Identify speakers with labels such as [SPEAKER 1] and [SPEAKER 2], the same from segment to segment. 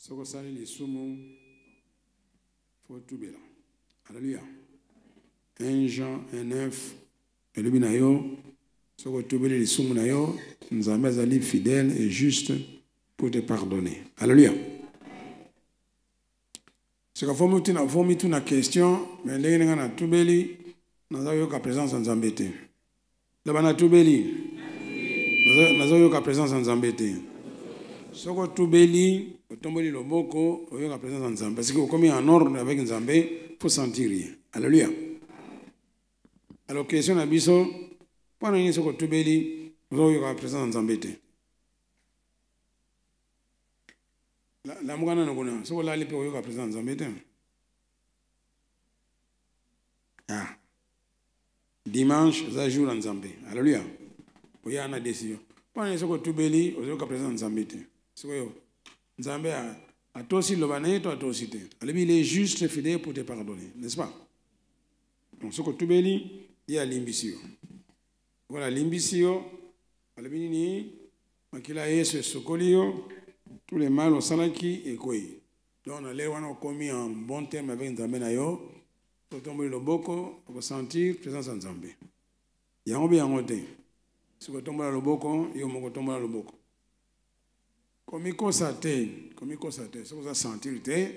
[SPEAKER 1] Soko sali lisumu faut tout bela. Alléluia. 1 Jean 1:9. Elobi na yo soko tubeli lisumu na yo nzambe azali fidèle et juste pour te pardonner. Alléluia. C'est que faut une question mais ndenge nga na tubeli naza yoka présence nzambe te. Laba na tubeli naza yoka présence nzambe te. Soko tubeli otomboli loboko oyoka présence nzambe parce que comme en ordre avec nzambe faut sentir rien. Alléluia. Alors question na biso pona ni soko tubeli oyoka présence nzambe te. La mugana ngona soko lali pe oyoka présence nzambe te. Ah. Dimanche za jour nzambe. Alléluia. Oya na décision. Pona ni soko tubeli oyoka présence nzambe te. Soko yo nzambe a tosi lobane to a tosi te. Il est juste et fidèle pour te pardonner, n'est-ce pas? Donc soko tubeli il y a l'imbisio. Voilà l'imbisio. Alebi ni makila yesu sokolio tous les mal au salaki et quoi. Donc on a l'air on a commis en bon terme avec nzambe na yo. Pour tomber le boko pour sentir présence nzambe. Yango bi yango te. Soko tomber le boko yo moko tomber le boko. Comme il constate, c'est pour ça sentir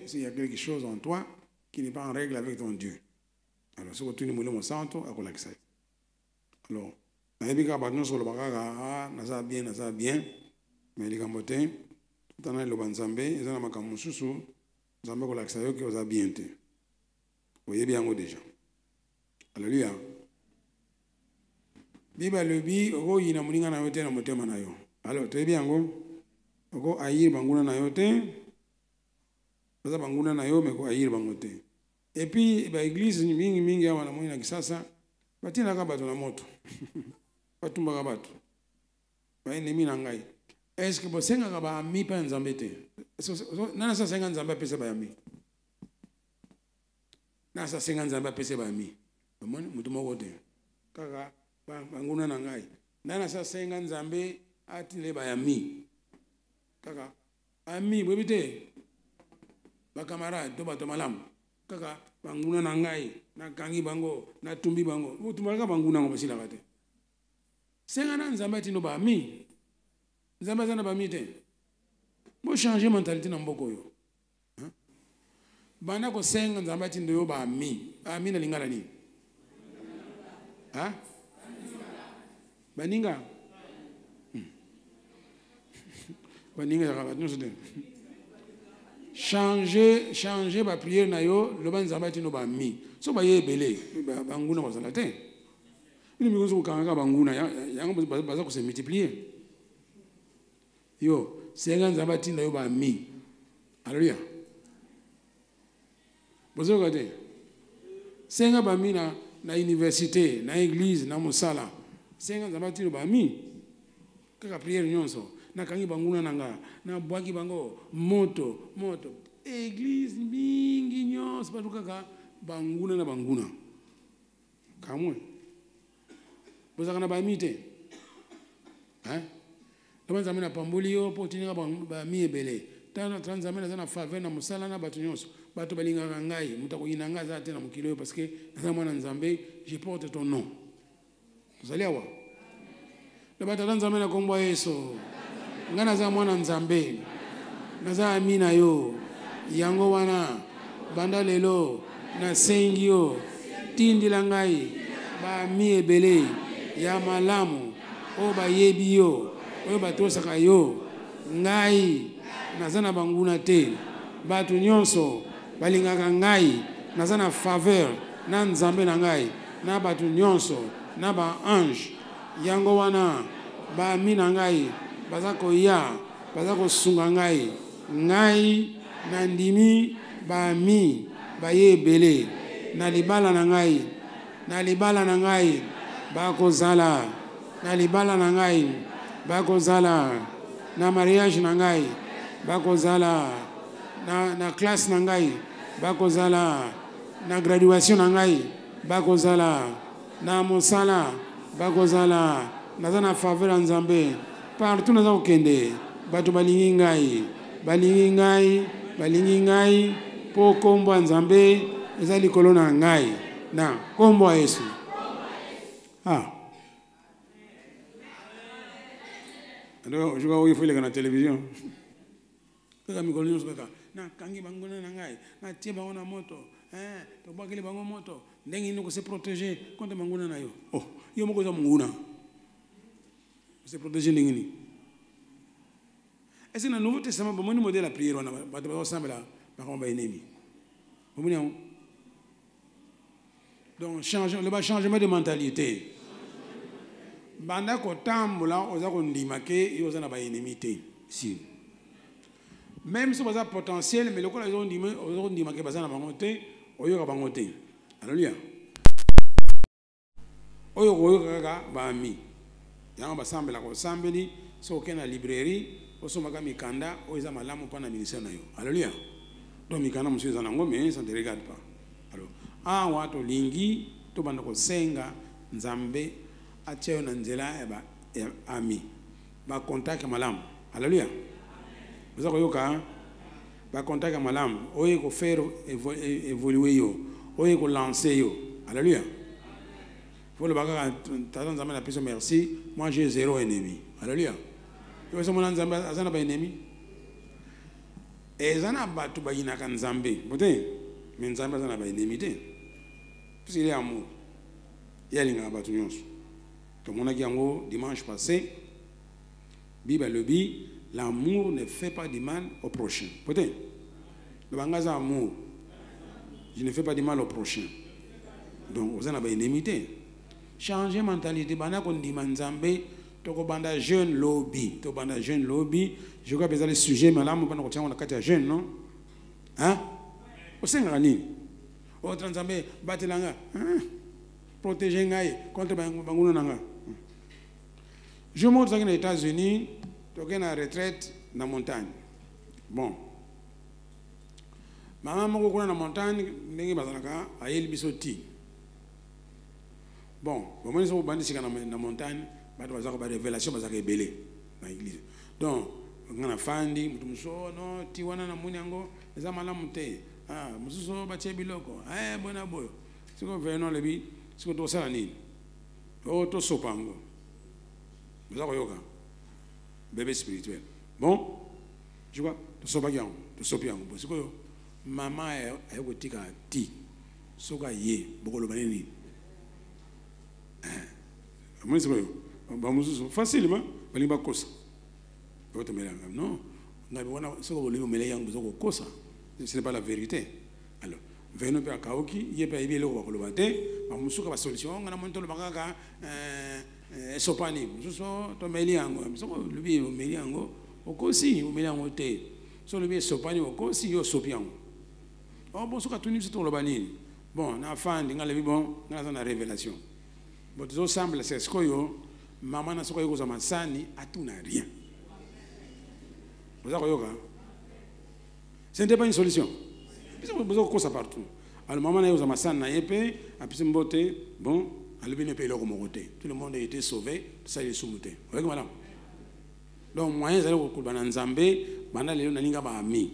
[SPEAKER 1] s'il y a quelque chose en toi qui n'est pas en règle avec ton Dieu. Alors, si tu nous mon santo, à quoi l'accès. Alors, on a dit que sur le bagaga, ça bien, mais les gambotés, tout en a le banzambe, ils ont un makamususu, zambé quoi l'accès, qui vous a bien été. Vous voyez bien déjà. Alléluia. Biba le bi, oh, il y a un moulin à noter dans mon thème. Alors, très bien, go. Ko ayir banguna na yote baza banguna na yo meko ayir bangote et puis ba église mingi awa na moni na kisasa batina ka bato na moto batumba ka bato ba ennemi na ngai est-ce que bosenga ka ba ami pa nzambe te nana sa senga nzambe pese ba ami nana sa senga nzambe pese ba ami moni mutu moko te kaka banguna na ngai nana sa senga nzambe atile ba ami kaka ami bobite ba camarade to bato malamu kaka banguna na ngai na kangi bango na tumbi bango mutumaka banguna ngo basila kate senga na nzamba tino ba ami nzamba zana ba mite mo changer mentalité na mboko yo bana ko senga nzamba tino yo ba ami na lingala ni baninga changer ba prière na yo le banzamba tino ba mi so ba yebele banguna ba zala te ni mi ko kanga banguna yango baza ko se multiplier yo senga nzamba tino yo ba mi. Alléluia. Bozo gade senga ba mi na université na église na musala senga nzamba tino ba mi kaka prière nyonso na kangi banguna nanga na bwaki bango moto église mingi nyos batuka ka banguna na banguna kamwe bozaka na bamite kama zamena pambulio po tininga ba mi ebele tana transamena zana faveur na musala na batu nyonso batu balinga ngai mutako yinanga za tena mukilo parce que za mwana nzambe je porte ton nom zaliawa le batu transamena kombo Yesu ngana za mwana nzambe naza amina yo yango wana banda lelo na sengi yo tindila ngai ba mi ebele ya malamu o ba yebi yo o ba tosaka yo ngai naza na banguna te batu nyonso balingaka ngai naza na faveur na nzambe na ngai na batu nyonso na ba ange yango wana ba mi na ngai bazako ya bazako sunga ngai na ndimi ba mi ba yebele na libala na ngai bako zala na libala na ngai bako zala na mariage na ngai bako zala na classe na ngai bako zala na graduation na ngai bako zala na mosala bako zala naza na faveur nzambe partout naza kokende bato balingi ngai balingi ngai po kombo nzambe eza likolo na ngai na kombo Yesu. Ah. Alors, je vois où il faut aller à la télévision. Kaka mikolo nyonso kaka na kangi bangona na ngai na tie bango na moto to bakeli bango moto ndenge nini ko se protéger contre bangona na yo. Oh, yo moko za munguna. Se protéger ndenge nini? Est-ce que dans le Nouveau Testament bon moni modèle la prière on a ba ensemble là ba komba ennemi. Bon donc changement de mentalité. Banda ko tambola oza ko ndima ke yo za na ba ennemi te. Si. Même si vous avez potentiel, mais le coup, ils ont dit que vous avez monté, vous avez monté. Alléluia. Vous avez mis. Il y a un ensemble là, ensemble, si vous avez une librairie, vous avez un mikanda, vous avez un lame pour le ministère. Alléluia. Donc, mikanda, monsieur, ça ne te regarde pas. Alors, ah, on a tout lingi, tout le monde senga, nzambe, atcheo nanzela, ami. Ba contact malam. Alléluia. Vous avez un contact avec malam, vous avez faire évoluer, vous avez lancer. Alléluia. Vous avez merci. Moi j'ai 0 ennemi. Alléluia. Vous avez un ennemi. Et vous avez un ennemi. Mais vous avez un ennemi. Parce qu'il y a amour. Il y a un ennemi. Comme on a dit dimanche passé, Bible le dit. L'amour ne fait pas du mal au prochain. Peut-être. Le bangaz amour. Je ne fais pas du mal au prochain. Donc, vous avez une ennemi. Changer mentalité. Bana qu'on dit manzambe, toko banda jeune lobby. Toko banda jeune lobby. Je crois que vous avez le sujet, mais là, on va on a 4 jeunes, non? Hein? Au sein de au transambe, batelanga. Protéger ngaï contre banguna nanga. Je montre ça dans les États-Unis. Donc, il y a une retraite dans la montagne. Bon. Maman m'a dit que dans la montagne, il y a une bisoti. Bon, quand on est dans la montagne, il y a une révélation dans l'église. Donc, on a fandi, non, tiwana na munyango, les amalamu te. Ah, mususo bache biloko. Bona boyo. C'est qu'on fait non le bi, c'est qu'on doit ça la nini. Oh, to sopango. Vous avez yoga. Bébé spirituel. Bon, je vois, tu sais pas qui tu sais pas parce que maman est au tika ti, soga ye, beaucoup le banini. Moi c'est quoi? Facilement, on va cosa. Non, on a besoin de ce que vous voulez yang besoin de cosa. Ce n'est pas la vérité. Alors, venons par kaoki, y est pas bien le roi le baté, on musuka ba solution, on a monté le bangaka sopani, mususo to meliango, musuko lubi meliango, okosi meliango te. So lubi sopani okosi yo sopiango. Oh bon soka tuni c'est le banini. Bon, na fandi ngale bi bon, ngala na révélation. Bon tout semble c'est ce que yo maman na soko yo za sani atuna rien. Vous avez yoga. Ce n'était pas une solution. Vous avez quoi ça partout. Alors maman na yo za sani na épée, apisi mbote, bon, albi ne paye le côté. Tout le monde a été sauvé, ça il est soumuté. Vous voyez madame. Donc moyen zali ko kulbana nzambe, bana lelo na linga ba ami.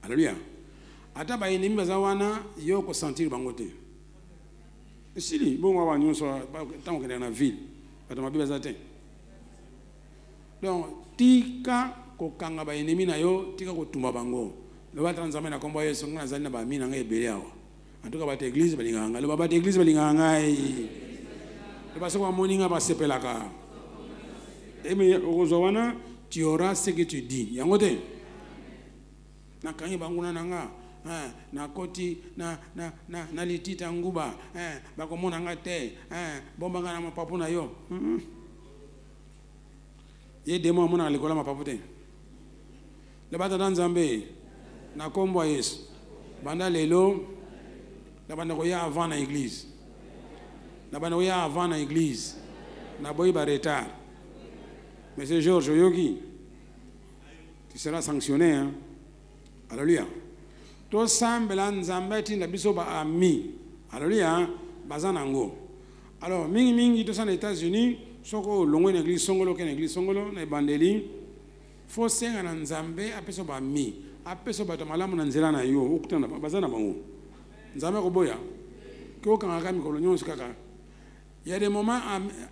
[SPEAKER 1] Alléluia. Ata ba ennemi bazawana yo ko sentir bangote. Sili bon wa nyonso tant que dans la ville, ata mabi bazate. Donc tika ko kanga ba ennemi na yo, tika ko tumba bango. Le ba tranzame na kombo yeso ngana zali na ba mina ngebele yawa. En tout cas ba église balinganga, le ba église balinganga ai. Le ba so moninga ba sepelaka. Et mais ozowana tu auras ce que tu dis. Yangote. Na kangi banguna nanga. Na koti na litita nguba bakomona ngate bomba ngana mapapu na yo ye demo mona likola mapapu te le bata nzambe na kombo Yesu banda lelo na banda ko ya avant na église na banda ko ya avant na église na boy ba retard mais c'est Georges Yogi tu seras sanctionné hein. Alléluia. To sambela nzambe tinda biso ba ami. Alléluia, bazanango. Alors mingi to sana États-Unis, soko longwe na église songolo ken église songolo na bandeli. faut senga na nzambe apeso ba mi apeso ba malamu na nzela na yo okutana bazana bango nzambe ko boya ko kanga mikolo nyonso kaka. Il y a des moments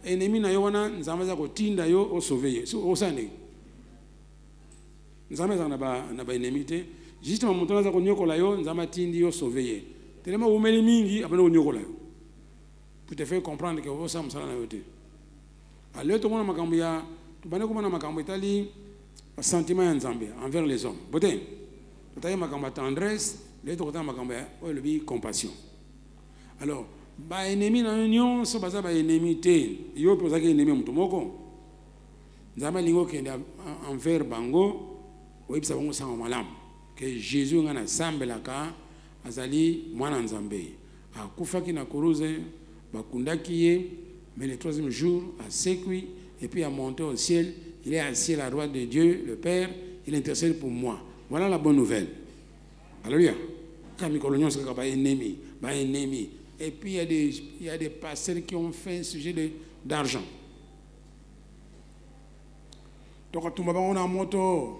[SPEAKER 1] ennemis na yo wana nzambe za ko tinda yo o sauver yo o sande nzambe za na ba ennemi te justement moto za ko nyokola yo nzambe tindi yo sauver ye tellement umeli mingi apena ko nyokola yo pour te faire comprendre que o sa msala na yo te alors to mona makambo ya tubane ko mona makambo itali sentiment ya nzambe envers les hommes bote totaye makambo ya tendresse le to kota makambo ya o le bi compassion. Alors ba ennemi na nyonso baza ba ennemi te yo poza ke ennemi mutu moko nzambe lingo kende envers bango oyebisa bango sango malamu que Jésus ngana sambelaka azali mwana nzambe akufaki na kuruze bakundaki ye mais le troisième jour a sécuit et puis a monté au ciel. Il est assis à la droite de Dieu le Père, il intercède pour moi. Voilà la bonne nouvelle. Alléluia. Quand Mikolonion c'est pas ennemi, pas ennemi. Et puis il y a des pasteurs qui ont fait un sujet d'argent. Donc tout le monde a moto,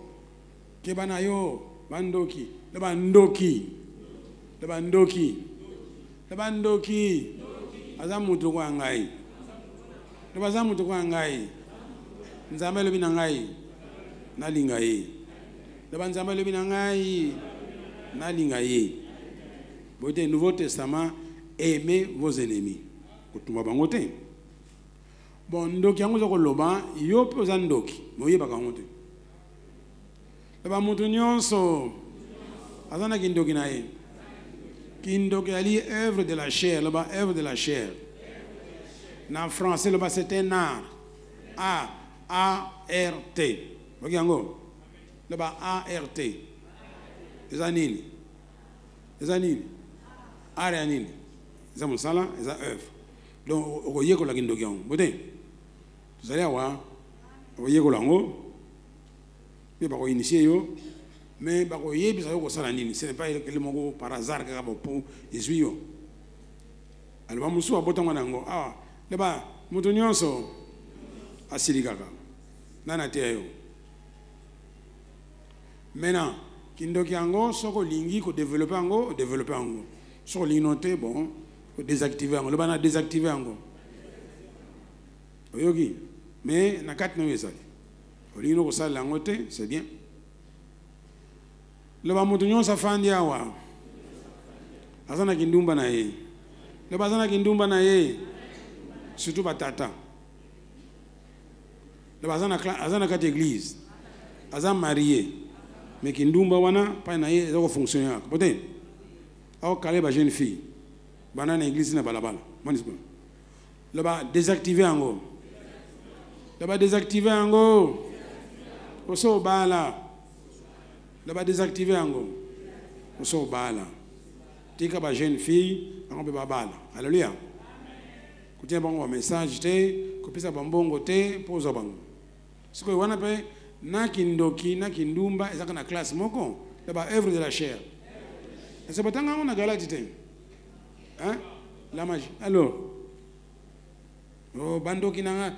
[SPEAKER 1] kebanayo, bandoki, le bandoki, azamutu kwa ngai, le bazamutu kwa ngai. Nzambe lobi na ngai nalinga ye le banzambe lobi na ngai nalinga ye bote Nouveau Testament aimez vos ennemis kutuma bango te bon ndoki yango zoko loba yo pe za ndoki moyeba kango te le ba mutu nyonso azana kindoki na ye kindoki ali œuvre de la chair le ba œuvre de la chair na français le ba c'est un art A-R-T. Ok, yango. Là-bas, A-R-T. Les anines. Les anines. Art et anines. Les amons sala, les œuvres. Donc, on voyait qu'on l'a guindé. Vous allez voir. On voyait qu'on l'a ngo. Mais pas qu'on initie yo. Mais pas qu'on y est, puis ça y est qu'on sala nini. Ce n'est pas le mongo par hasard qu'il y a pour les yo. Alors, on va botter mon ango. Ah, là-bas, moutonionso. Asiligaka. Nana teyo. Maintenant, kindoki ango soko lingi ko développer ango, Soko linote bon, ko désactiver ango. Le bana désactiver ango. Oyogi. Mais na kat no yesali. Olino ko sala ango te, c'est bien. Le ba mutunyo sa fandi awa. Azana kindumba na ye. Le bazana kindumba na ye. Surtout batata. Le bazana kati église azan marié mais kindumba wana pa na ye ezako fonctionner bote au kale ba jeune fille bana na église na balabala manisiko le ba désactiver ango oso bala le ba désactiver ango oso bala tika ba jeune fille on peut ba bala. Alléluia. Kutia bango message te kopisa bambongo te poza bango. Siko wana pe na kindoki na kindumba ezaka na classe moko ba œuvre de la chair. C'est pas tant on a galati te. Hein? La magie. Alors oh bandoki na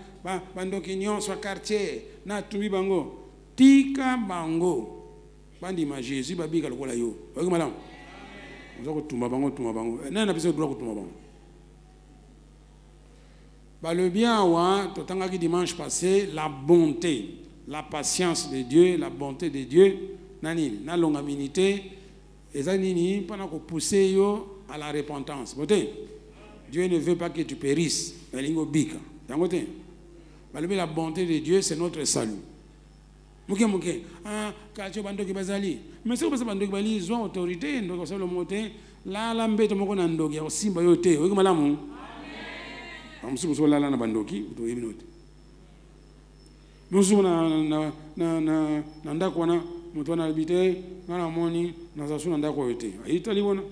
[SPEAKER 1] bandoki nyonso quartier na tumbi bango tika bango bandi ma Jésus babika lokola yo. Oyo malamu. On va tumba bango. Nana pesa droit tumba bango. Le bien, qui dimanche passé, la bonté, la patience de Dieu, la bonté de Dieu, la longanimité, et ça, pendant qu'on pousse à la repentance. Dieu ne veut pas que tu périsses. La bonté de Dieu, c'est notre salut. Ah, quand tu bando qui bazali, mais c'est parce que bando qui bazali, ils ont autorité, donc ça le monter. Là, l'ambête mon nando qui a aussi bayoté. Oui, madame. Amsuko so lala na bandoki to yiminote musu na ndako na mutu na bite na moni na zasu na ndako yote ayitali bona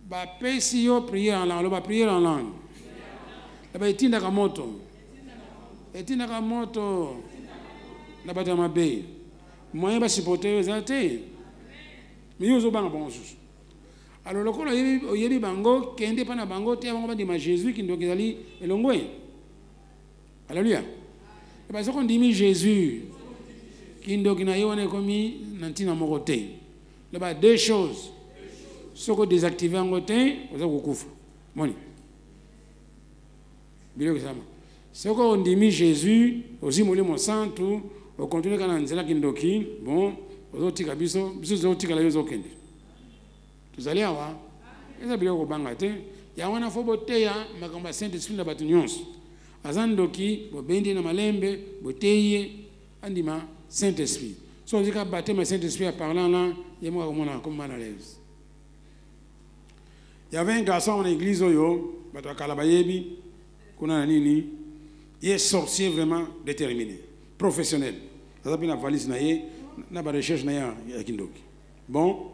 [SPEAKER 1] ba pesi yo prier en langue ba prier en langue ba etinda ka moto na bata mabe moyen ba supporter ezate mais yo zo banga bon susu. Alors le colo yebi bango kende pana bango te bango ba de Jésus qui ndoki zali elongwe. Alléluia. Parce qu'on dit Jésus, qui est commis nantina moroté. Il y a deux choses. Ce qu'on désactive en côté, vous avez beaucoup. Bon. Ce qu'on dit Jésus, aussi mon sang, tout, au continue quand on dit kindoki, bon, aux autres cabisso, aux autres cabisso kendi. Vous allez avoir. Et ça bien au bangate. Il y a un faux boteya, ma combat Saint-Esprit na batunions. Azandoki, bobendi na malembe, boteye, andima Saint-Esprit. So dit qu'à battre ma Saint-Esprit en parlant là, il y a moi comme mal à l'aise. Il y avait un garçon en église oyo, batwa kalabayebi, kuna nini, il est sorcier vraiment déterminé, professionnel. Ça s'appelle la valise naie, na ba recherche naie ya kindoki. Bon,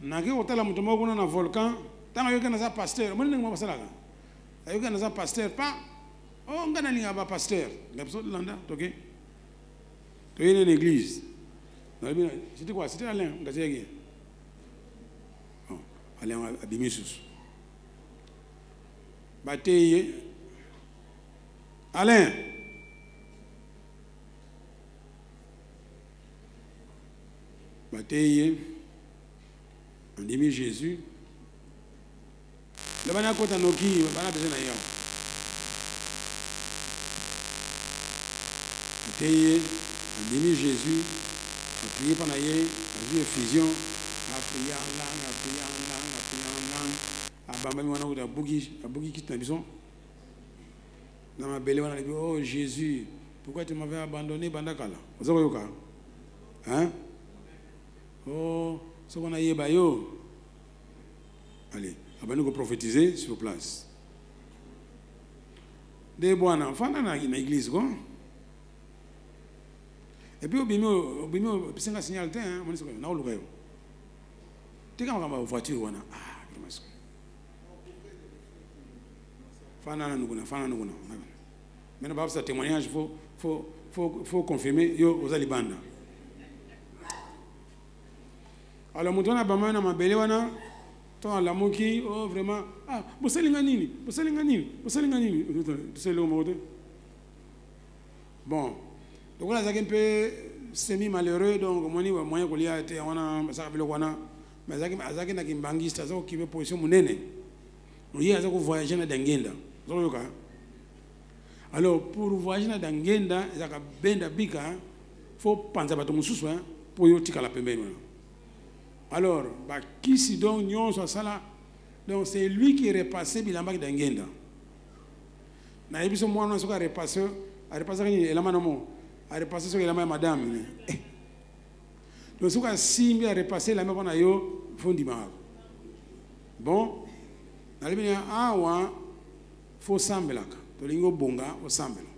[SPEAKER 1] naki otala mutomo kuna na volcan, tanga yoka na za pasteur, moni ngoma basalaga. Yoka na za pasteur pas, oh ngana linga ba pasteur, l'absol landa, OK? Tu es une église. C'était quoi? C'était Alain, Ngazégué. Alain Abimisus. Bataille. Alain. Bataille. On dit Jésus. Le bana kota noki, bana besoin d'ailleurs. Bataille. On dit Jésus. On prie pendant hier, on a vu fusion. On prié en langue, on prié en langue, on prié en langue. On a bougi qui t'habillent. Dans ma belle, on a dit, oh Jésus, pourquoi tu m'avais abandonné, Bandakala? Vous avez vu quoi? Hein? Oh, ce qu'on a eu, bayo. Allez, on va prophétiser sur place. Des bons enfants dans l'église, quoi. Et puis, au bimio, c'est un signal, hein, on est là, on est là. Tu as une voiture, on a. Ah, je m'excuse. Fana nous connaissons. Maintenant, par ce témoignage, il faut confirmer, yo, aux alibanda. Alors, nous avons besoin de ma belle, on a. Tant la moki, oh, vraiment. Ah, vous savez, nganini. Tu sais, le mot. Bon. Donc là, c'est un peu semi-malheureux, donc on a moyen qu'on y a été, on a ça le wana, mais ça qui n'a qu'un bangiste, ça qui veut position monnaie. On y a ça qu'on voyage dans Dangenda. Alors pour voyager dans Dangenda, ça qui benda bika, faut penser à tout mon sous pour y aller à la pembe. Alors, qui si donc nyon soit ça là, donc c'est lui qui est repassé bilamba Dangenda. Na yebiso moi on a repassé il a manamo. A repassé sur la main madame. Donc, si on a repassé la main pour yo, faut dire. Bon, dans le bien, faut sambela. Tolingo bonga, faut sambela.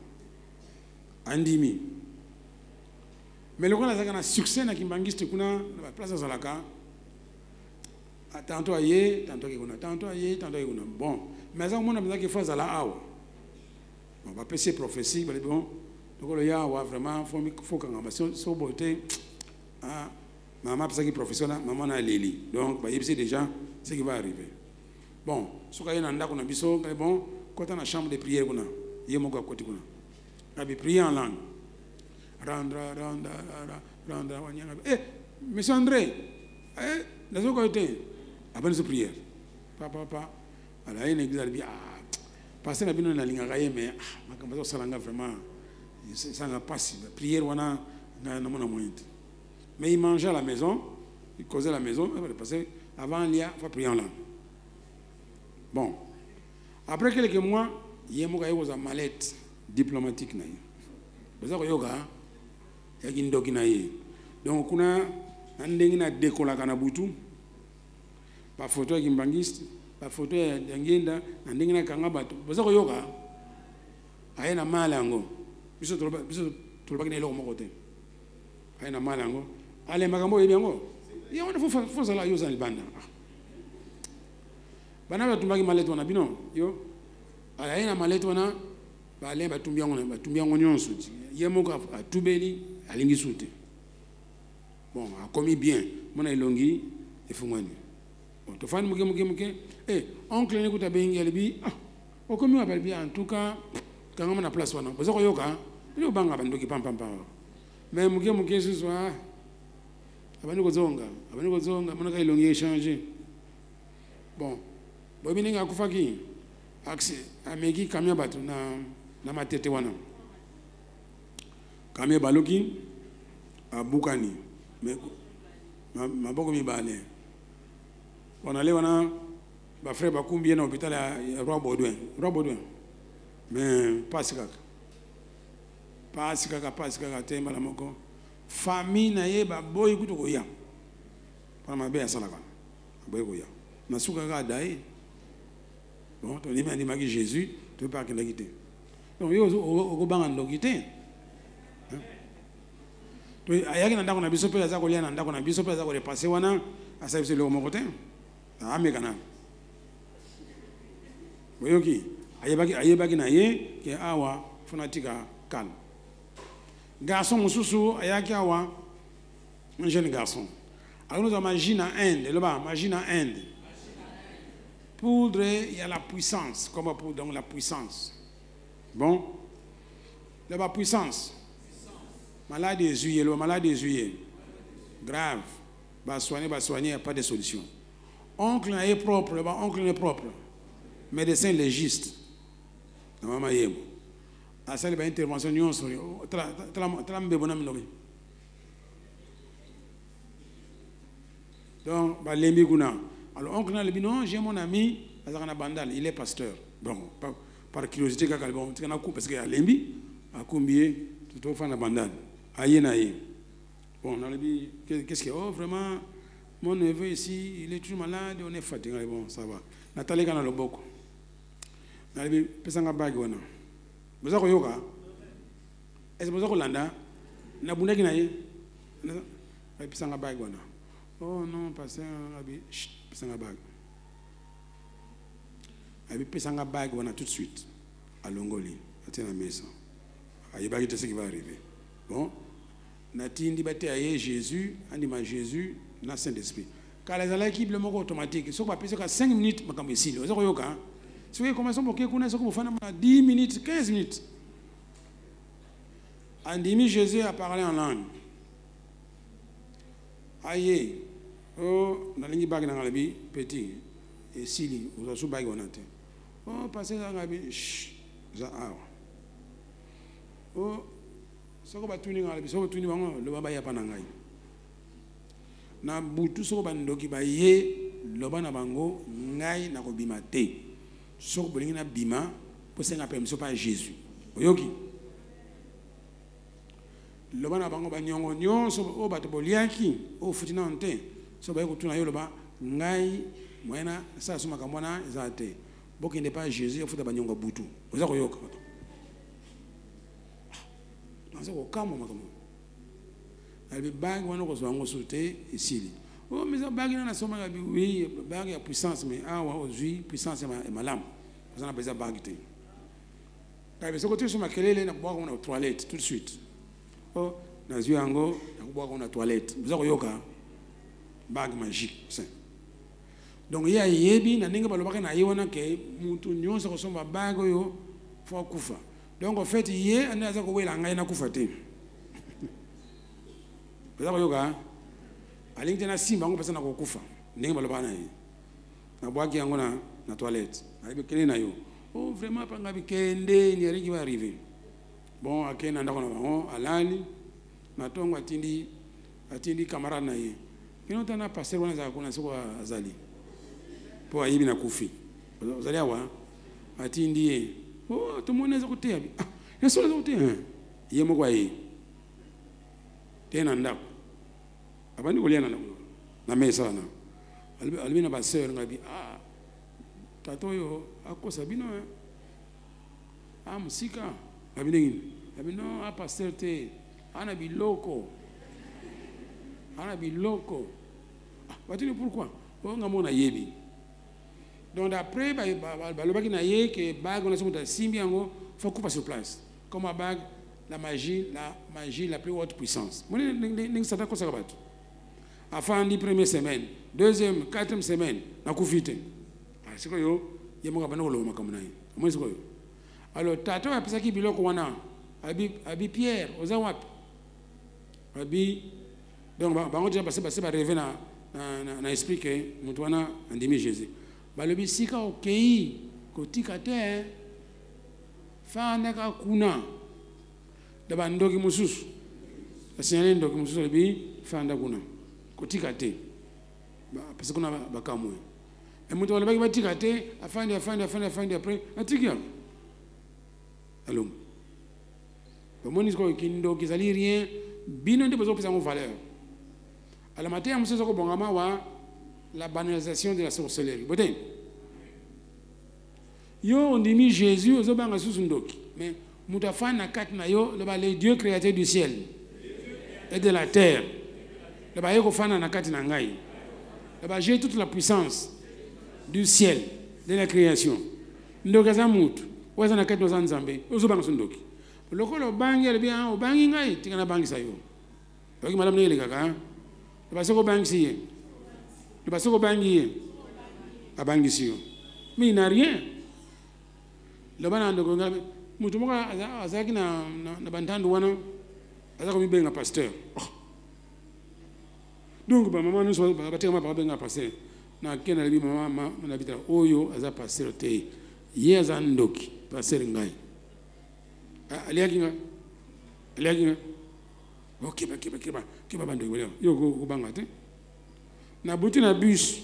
[SPEAKER 1] Andimi. Mais le cas là, succès na kimbangiste kuna na place za laka. Tantôt aye, tantôt kuna. Bon, mais ça on a besoin qu'il fasse à la awa. On va passer prophétie, bon. Donc, il y a vraiment, il faut qu'on ait une beauté. Maman, c'est qui professionnel, maman a Lili. Donc, il sait déjà ce qui va arriver. Bon, ce qu'il y a un bon, quand on a une chambre de prière, il y a un côté. On a prié en langue. Eh, monsieur André, dans ce côté, après cette prière, papa, il y a une église, il y a passer la bine dans la ligne, mais je ne sais pas vraiment. Ça n'a pas si prière wana na mon moyen. Mais il mangeait à la maison, il causait à la maison, parce que avant il y a faut prier en langue. Bon. Après quelques mois, il y a une mallette diplomatique na. Parce que yoga ya kindoki na ye. Donc kuna ndengi na dekola kana butu. Pa photo ya kimbangiste, pa photo ya ngenda ndengi na kanga batu. Parce que yoga ayena malango. Biso tolobaki na eloko moko te aye na mala yango alembaka mbo oyebi yango ye wana fozala yo oza libanda bana batumbaki malete wana bino yo aye na malete wana batumbi yango nyonso ye moko atubeli alingi su te bon akomi bien mona elongi efungwani bon tofani moke oncle ne kuta bengi alibi okomi wapali bien en tout cas Quand on a place, on a besoin de yoga. Il y a des gens qui pam. Mais muke susu abantu kozonga monaka ilongi échanger. Bon, boy bininga kufaki axe ameki kamya batu na matete wana. Kamya baloki abukani. Mais maboko mibale. On allait wana ba frère bakumbi na hôpital ya Roi Baudouin. Mais pas kaka temba la moko famille na ye ba boy kuto ko ya para mabe ya salaka boy ko ya na suka ga dai bon to ni maki Jésus to pas que l'agité donc yo o banga ndokité to ayaki na ndako na biso pe za ko lia na ndako na biso pe za ko repasser wana asa biso le moko te amekana boyoki ayebaki na ye ke awa fanatika calme. Garçon mususu ayaki awa un jeune garçon. Alors nous imagine en Inde, là-bas, imagine en Inde. Poudre, il y a la puissance. Comment pour donc la puissance? Bon, là-bas puissance. Malade des yeux, le malade des yeux. Grave. Va soigner, il n'y a pas de solution. Oncle est propre, là-bas, oncle est propre. Médecin légiste. Maman yemo. À ça, il y a une intervention. Donc, alors, oncle a dit non, j'ai mon ami, il est pasteur. Bon, par curiosité, parce qu'il y a Lembi, à combien, tout au fond de la bandale. Aïe, naïe. Bon, on a dit, qu'est-ce qu'il y a? Oh, vraiment, mon neveu ici, il est toujours malade, on est fatigué. Bon, ça va. Nathalie, quand on a le beaucoup. On a dit, pesanga bag, on a. Vous avez yoga? Est-ce que vous avez landa? Na bunda qui naïe? Pesanga bag, on a. Oh non, pasteur, pesanga bag. Abi pesanga bag, on a tout de suite. À Longoli, à la maison. Il y a ce qui va arriver. Bon, Natindi bate aye Jésus, anima Jésus, na Saint-Esprit. Quand les gens qui le mot automatique, ils sont pas plus que 5 minutes, ma caméra ici. Vous avez yoga? Si vous commencez à faire qu'on a 10 minutes, 15 minutes. En 10 minutes, Jésus a parlé en langue. Aïe, oh, dans les bagues dans la vie, petit, et sili, vous avez sous bague on a été. Oh, passez dans la vie, chut, ça a. Oh, ça va tourner dans la vie, ça va tourner dans le baba ya panangai. Na butu so bandoki ba ye, loba na bango, ngai na kobimate. Soko bolingi na bima pour senga permission par Jésus. Oyoki. Loba na bango ba nyongo nyonso o bato boliaki o futina onte. So ba ko tuna yo loba ngai mwena sa suma kamwana zate. Boki ne pas Jésus o futa ba nyongo butu. Oza ko yoka. Nasa ko kamo makamo. Albi bag wana ko zwango sote isili. Oh, mais ça bague na soma ga oui, bague ya puissance mais ah wa aujourd'hui puissance est malam. Vous en avez besoin de bague. Quand vous êtes sur ma kelele na boire na toilette tout de suite. Oh, na zui ango na boire na toilette. Vous avez yoka bague magique. Donc il y a yebi na ninga balobaka na yona ke mutu nyonso ko somba bague yo fo kufa. Donc en fait yé anaza ko wela ngai na kufa te. Vous avez yoka alingi na simba ngo pesa na ko kufa. Ninga balobana yi. Na boage yango na toilette. Oh, vraiment, pas de kende, ni rien qui va arriver. Bon, à Ken, on a alali, natongo atindi camarade na ye. Kino tana passer wana za kuna soko azali. Po ayibi na kufi. Azali awa atindi ye. Oh, tout le monde est côté abi. Ah, il est côté hein. Ye mo kwa ye. Tena ndako. Abandi kuliana na mesa na. Albi na ba sœur ngabi ah Tatoyo, à quoi ça bino? Ah, musika. Abino, ah, pasteur, anabi loco. Anabi loco. Ah, pourquoi? On a mon ayebi. Donc, d'après, le bague na ye, que bague, on a son simbi, il faut couper sur place. Comme à bague, la magie, la plus haute puissance. Moi, je sais pas quoi ça va être. Enfin, la première semaine, deuxième, quatrième semaine, on a coupé. C'est quoi yo? Il y a mon abonné au loma comme naï. Moi c'est quoi yo? Alors, tata a pensé qu'il biloko wana. Abi Pierre, oza wapi. Abi donc bango déjà passé ba rêver na esprit que mutu wana andimi Jésus. Ba lobi sika okei kotika te fana ka kuna. Da bandoki mususu. Asinyale ndoki mususu lobi fanda kuna. Kotika te. Parce que kuna bakamwe. Et mutu wala baki batika te afandi après atikia. Allô. Bon, il kindo kizali rien, bino de besoin de valeur. À la matière, nous sommes la banalisation de la sorcellerie. Yo on dit Jésus aux obanga susundoki, mais mutafana katna yo le Dieu créateur du ciel et de la terre. Le ba yoko fana na katina ngai. Le ba j'ai toute la puissance du ciel de la création. Ndokaza mutu, waza na katno zanzambe, ozobanga sundoki. Le col au bang, il bien au banging, tu as un bang ça. Donc, madame Nelly, le passe au bang si. Le passe au bang à bang ici. Mais il n'a rien. Le banan de Gongal, Moutouma, Azakina, Nabantandouana, Azakomi Benga pasteur. Donc, maman, nous sommes battus par Benga pasteur. Na Kena, maman, mon habitat, Oyo, Aza pasteur, Té, Yazandoki, pasteur Ngai. Aliakinga kiba bando yo go banga te na buti na bus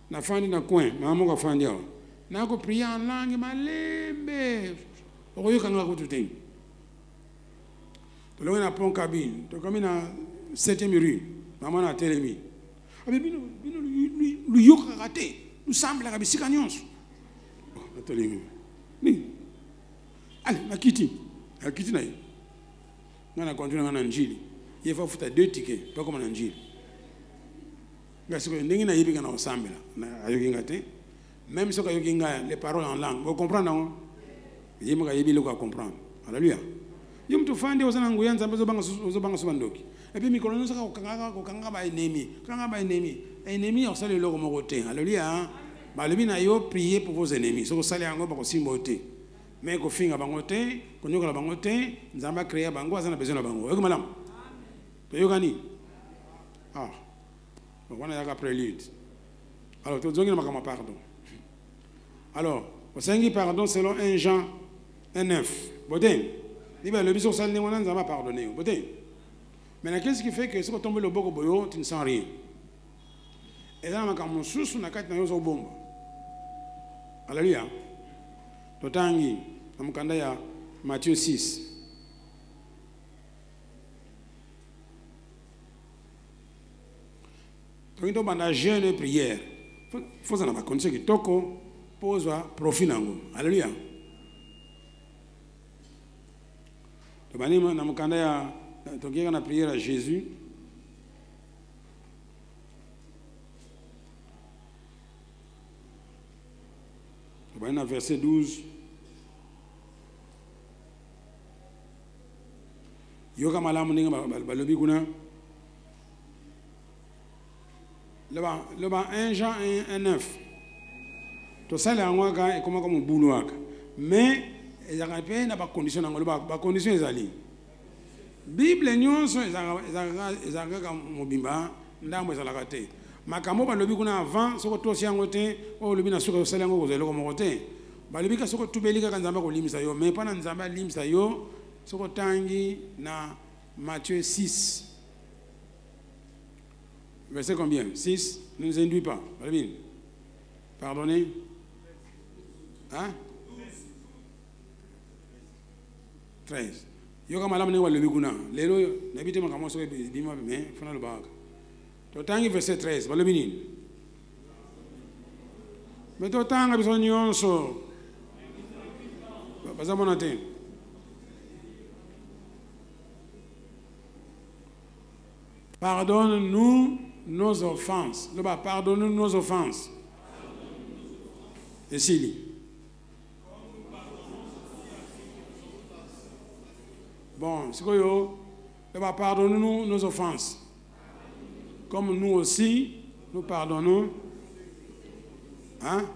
[SPEAKER 1] na fandi na coin mama ko fandi awa na ko prier en langue malembe o yo kanga ko tuté to lo na pont cabine to comme na 7e rue mama na telemi abi bino lu yo raté nous semble la bisika nyonso na telemi ni allez na kiti akiti na ngana continue na njili il faut futa 2 tickets pas comme na njili parce que ndingi na yibi kana osambela na ayokinga te même si ayokinga les paroles en langue vous comprenez non yimo ka yibi le ko comprendre alléluia yum to fande osana nguya nzambe zo banga sobandoki et puis mikolo nso ko kanga ba ennemi osale le ko mokote alléluia ba lebi na yo prier pour vos ennemis so sale yango ba ko simbote mais ko finga bango te ko nyoka bango te nzamba créer bango azana besoin na bango eko malam to yo gani donc on a un prélude alors tu dis makama pardon alors au cinquième pardon selon 1 Jean 1:9 botin il va le biso sale ne wana nzamba pardonner botin mais qu'est-ce qui fait que si on tombe le boko boyo tu ne sens rien et là makama susu na kati na yo zo bomba alléluia totangi namkanda ya Matthieu 6 donc on a jeûne et prière faut ça na condition que toko pose profit nango alléluia to banima namkanda ya tokieka na prière à Jésus to banina verset 12 yoka malamu ninga balobi kuna le ba 1 Jean 1:9 to sala yango ka e koma comme bulu aka mais ezaka pe na ba condition nango ba condition ezali bible nyonso ezaka ka mobimba ndambo ezalaka te makambo balobi kuna avant soko tosi yango te o lobi na soko sala yango kozelo ko mokote balobi ka soko tubeli ka nzamba ko limisa yo mais pas na nzamba limisa yo soko tangi na Matthieu 6 verset combien 6 ne nous induit pas pardonnez hein 13 yoka malamu ne walobi kuna lelo nabite makamo so bima mais fana lo baka to tangi verset 13 balobi nini mais to tanga biso nyonso bazamona te pardonne-nous nos offenses. Pardonne-nous nos offenses. Et s'il bon, c'est quoi pardonne-nous nos offenses. Comme nous aussi, nous pardonnons. Hein?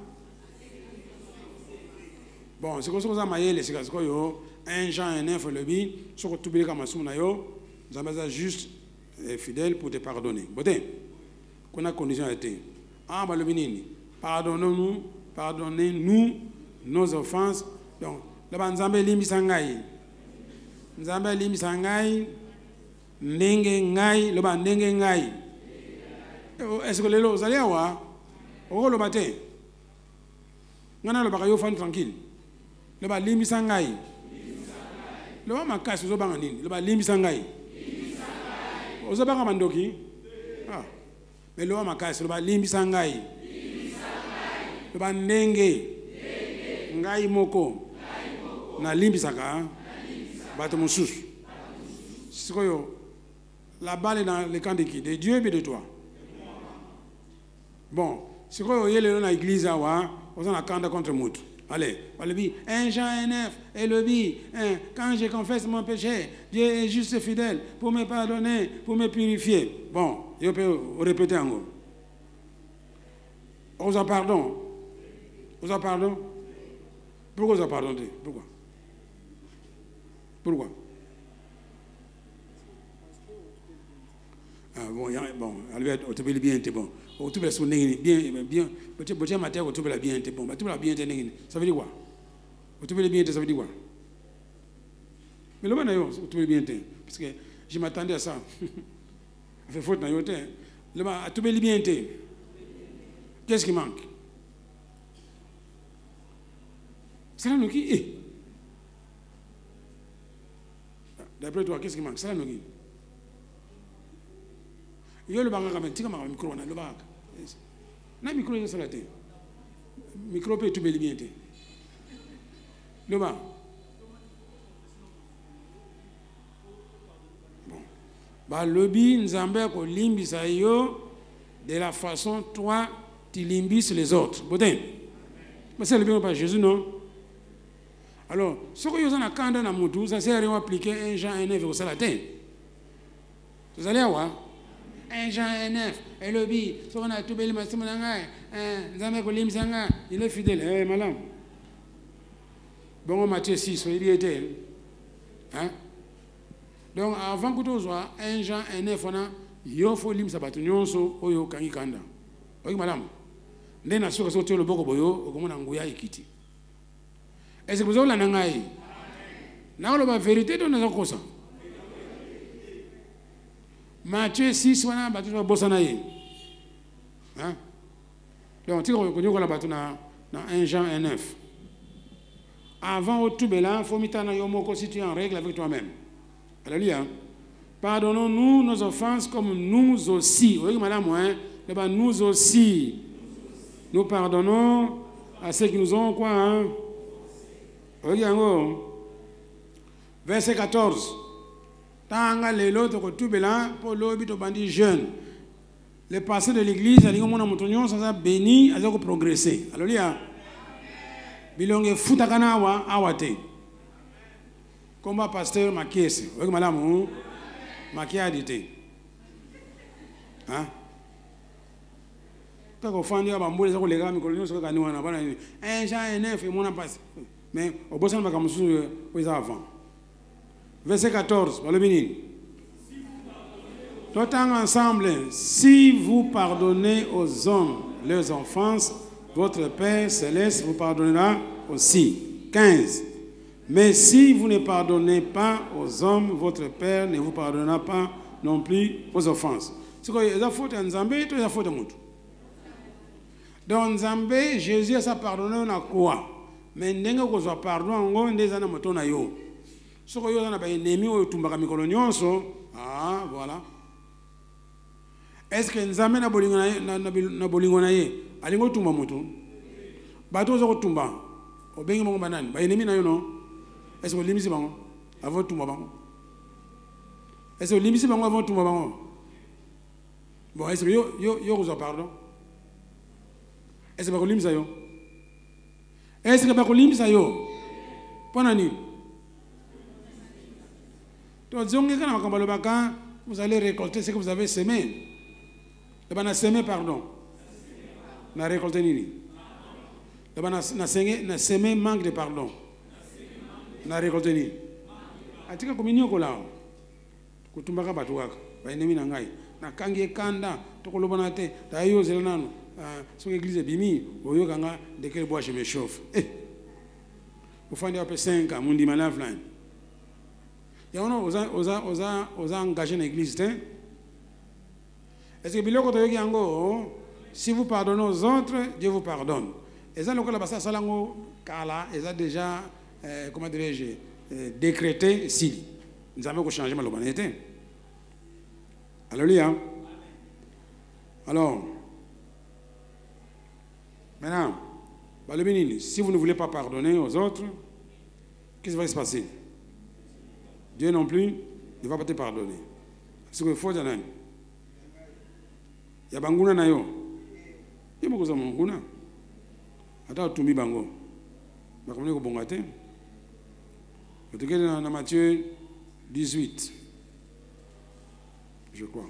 [SPEAKER 1] Bon, c'est comme ça que mayele c'est que yo 1 Jean 9 le bi, ce que tu comme na yo, Nzambe juste fidèle pour te pardonner. Boté. Qu'on a condition été. Ah ba le binini. Pardonnez-nous nos offenses. Donc, là Nzambe limbisa ngai. Nzambe limbisa ngai ndenge ngai, le ba ndenge ngai. Est-ce que lelo ozali awa? Oko lo bate. Ngana lo ba yo fan tranquille. Le ba limbisa ngai. Le ba makasi zo banga nini? Le ba limbisa ngai. Ozo banga mandoki? Ah. Mais le ba makasi, le ba limbisa ngai. Le ba ndenge ngai moko. Na limbisaka bato mosusu. Sikoyo la balle est dans le camp de qui? De Dieu et de toi. Bon, sikoyo yele na église awa, on a camp contre mout. Allez, le dit 1 Jean 9 et le dit quand je confesse mon péché, Dieu est juste et fidèle pour me pardonner, pour me purifier. Bon, je peux répéter en gros. On vous pardonne. Vous en pardon? Pourquoi vous en pardonnez? Pourquoi? Pourquoi? Ah, bon, on te bien, t'es bon. On te bien, bien. Bien, matin, on te bien, t'es bon. Tu vas bien, ça veut dire quoi? On te bien, ça veut dire quoi? Mais le bon, on te bien, parce que je m'attendais à ça. Ça fait faute dans le temps. Le bon, tu vas bien, qu'est-ce qui manque? Ça nous qui? D'après toi, qu'est-ce qui manque? Ça nous qui? Yo le banga quand même, tu as un micro, le banga. Na micro est sur la tête. Micro peut tout bien. Le banga. Bon. Bah lobby Nzambe ko limbisa yo de la façon toi tu limbis les autres. Botin. Mais c'est le bien pas Jésus non. Alors, ce que vous avez dans le na mutu, ça sert à rien appliquer 1 Jean 9 au salatin. Vous allez voir 1 Jean 9 et le bi, ce qu'on a tout bel massimonanga, Nzambe ko limbisanga, il est fidèle. Eh madame. Bon Matthieu 6, il était. Hein? Donc avant que tu sois 1 Jean 9 on a yo fo lim sabatu nyonso oyo kangi kanda. Oui madame. Ndena soka sote le boko boyo okomona nguya ikiti. Est-ce que vous avez la nangaï? Non, la vérité de nos causes. Matthieu 6, on a battu le bossanaï. Hein? Donc, tu connais qu'on a battu dans 1 Jean 9. Avant au tout bélan, il faut mettre yomoko si tu es en règle avec toi-même. Alléluia. Pardonnons-nous nos offenses comme nous aussi. Vous voyez, madame, hein? Nous aussi. Nous pardonnons à ceux qui nous ont quoi, hein? Regardez, verset 14. Tanga lelo to tubela pour l'obi to bandi jeune. Le passé de l'église, a dit mon amotonyon ça béni, a progresser. Alléluia. Bilonge futakana wa awate. Combat pasteur Makiese. Regardez madame, Makia dit. Hein? Quand on fait un bambou les gens les gars mi colonio so ka ni wana bana ni. Un Jean 9 et mon a passé. Mais au bout de ça, on va avant. Verset 14, le béni. Tout ensemble, si vous pardonnez aux hommes leurs offenses, votre Père céleste vous pardonnera aussi. 15. Mais si vous ne pardonnez pas aux hommes, votre Père ne vous pardonnera pas non plus vos offenses. C'est quoi? Il y a faute en Zambé, il y a faute en Moutou. Dans Zambé, Jésus a pardonné à quoi? Mais ndenge ko zo pardon ngo ndeza na moto na yo soko yo na ba ennemi o tumbaka mikolo nyonso ah voilà. Est-ce que Nzambe na bolingo na bolingo na ye alingo tumba moto bato zo ko tumba obengi mongo banani ba ennemi na yo no? Est-ce que limisi bango avant tumba bango? Est-ce que limisi bango avant tumba bango? Bon, est-ce que yo ko zo pardon? Est-ce que ba ko limisa yo? Est-ce que bakulimisa yo? Pona ni? Vous allez récolter ce que vous avez semé. Vous avez semé, pardon. Vous avez récolté nini? Na semé manque de pardon. Na récolté ni. Atika kominio kolao. Kutumbaka batu waka. Ba enemi na ngai. Na kangi kanda to kolobana te. Ta yo zelanano. Son église bimi oyo kanga de quel bois je me chauffe. Au fond de 5 ans, mon dit malin flan. Il y a osa engagé dans l'église. Est-ce que biloko to yoki yango si vous pardonnez aux autres, Dieu vous pardonne. Et ça, le basa salango kala, et ça déjà, comment dirais-je, décrété si. Nous avons changé ma l'humanité. Alléluia. Alors, maintenant, si vous ne voulez pas pardonner aux autres, qu'est-ce qui va se passer? Dieu non plus ne va pas te pardonner. Ce qu'il faut, il y a banguna na yo. Il y a beaucoup de banguna. Attends, tu m'y bango. Je vais vous dire que dans Matthieu 18, je crois.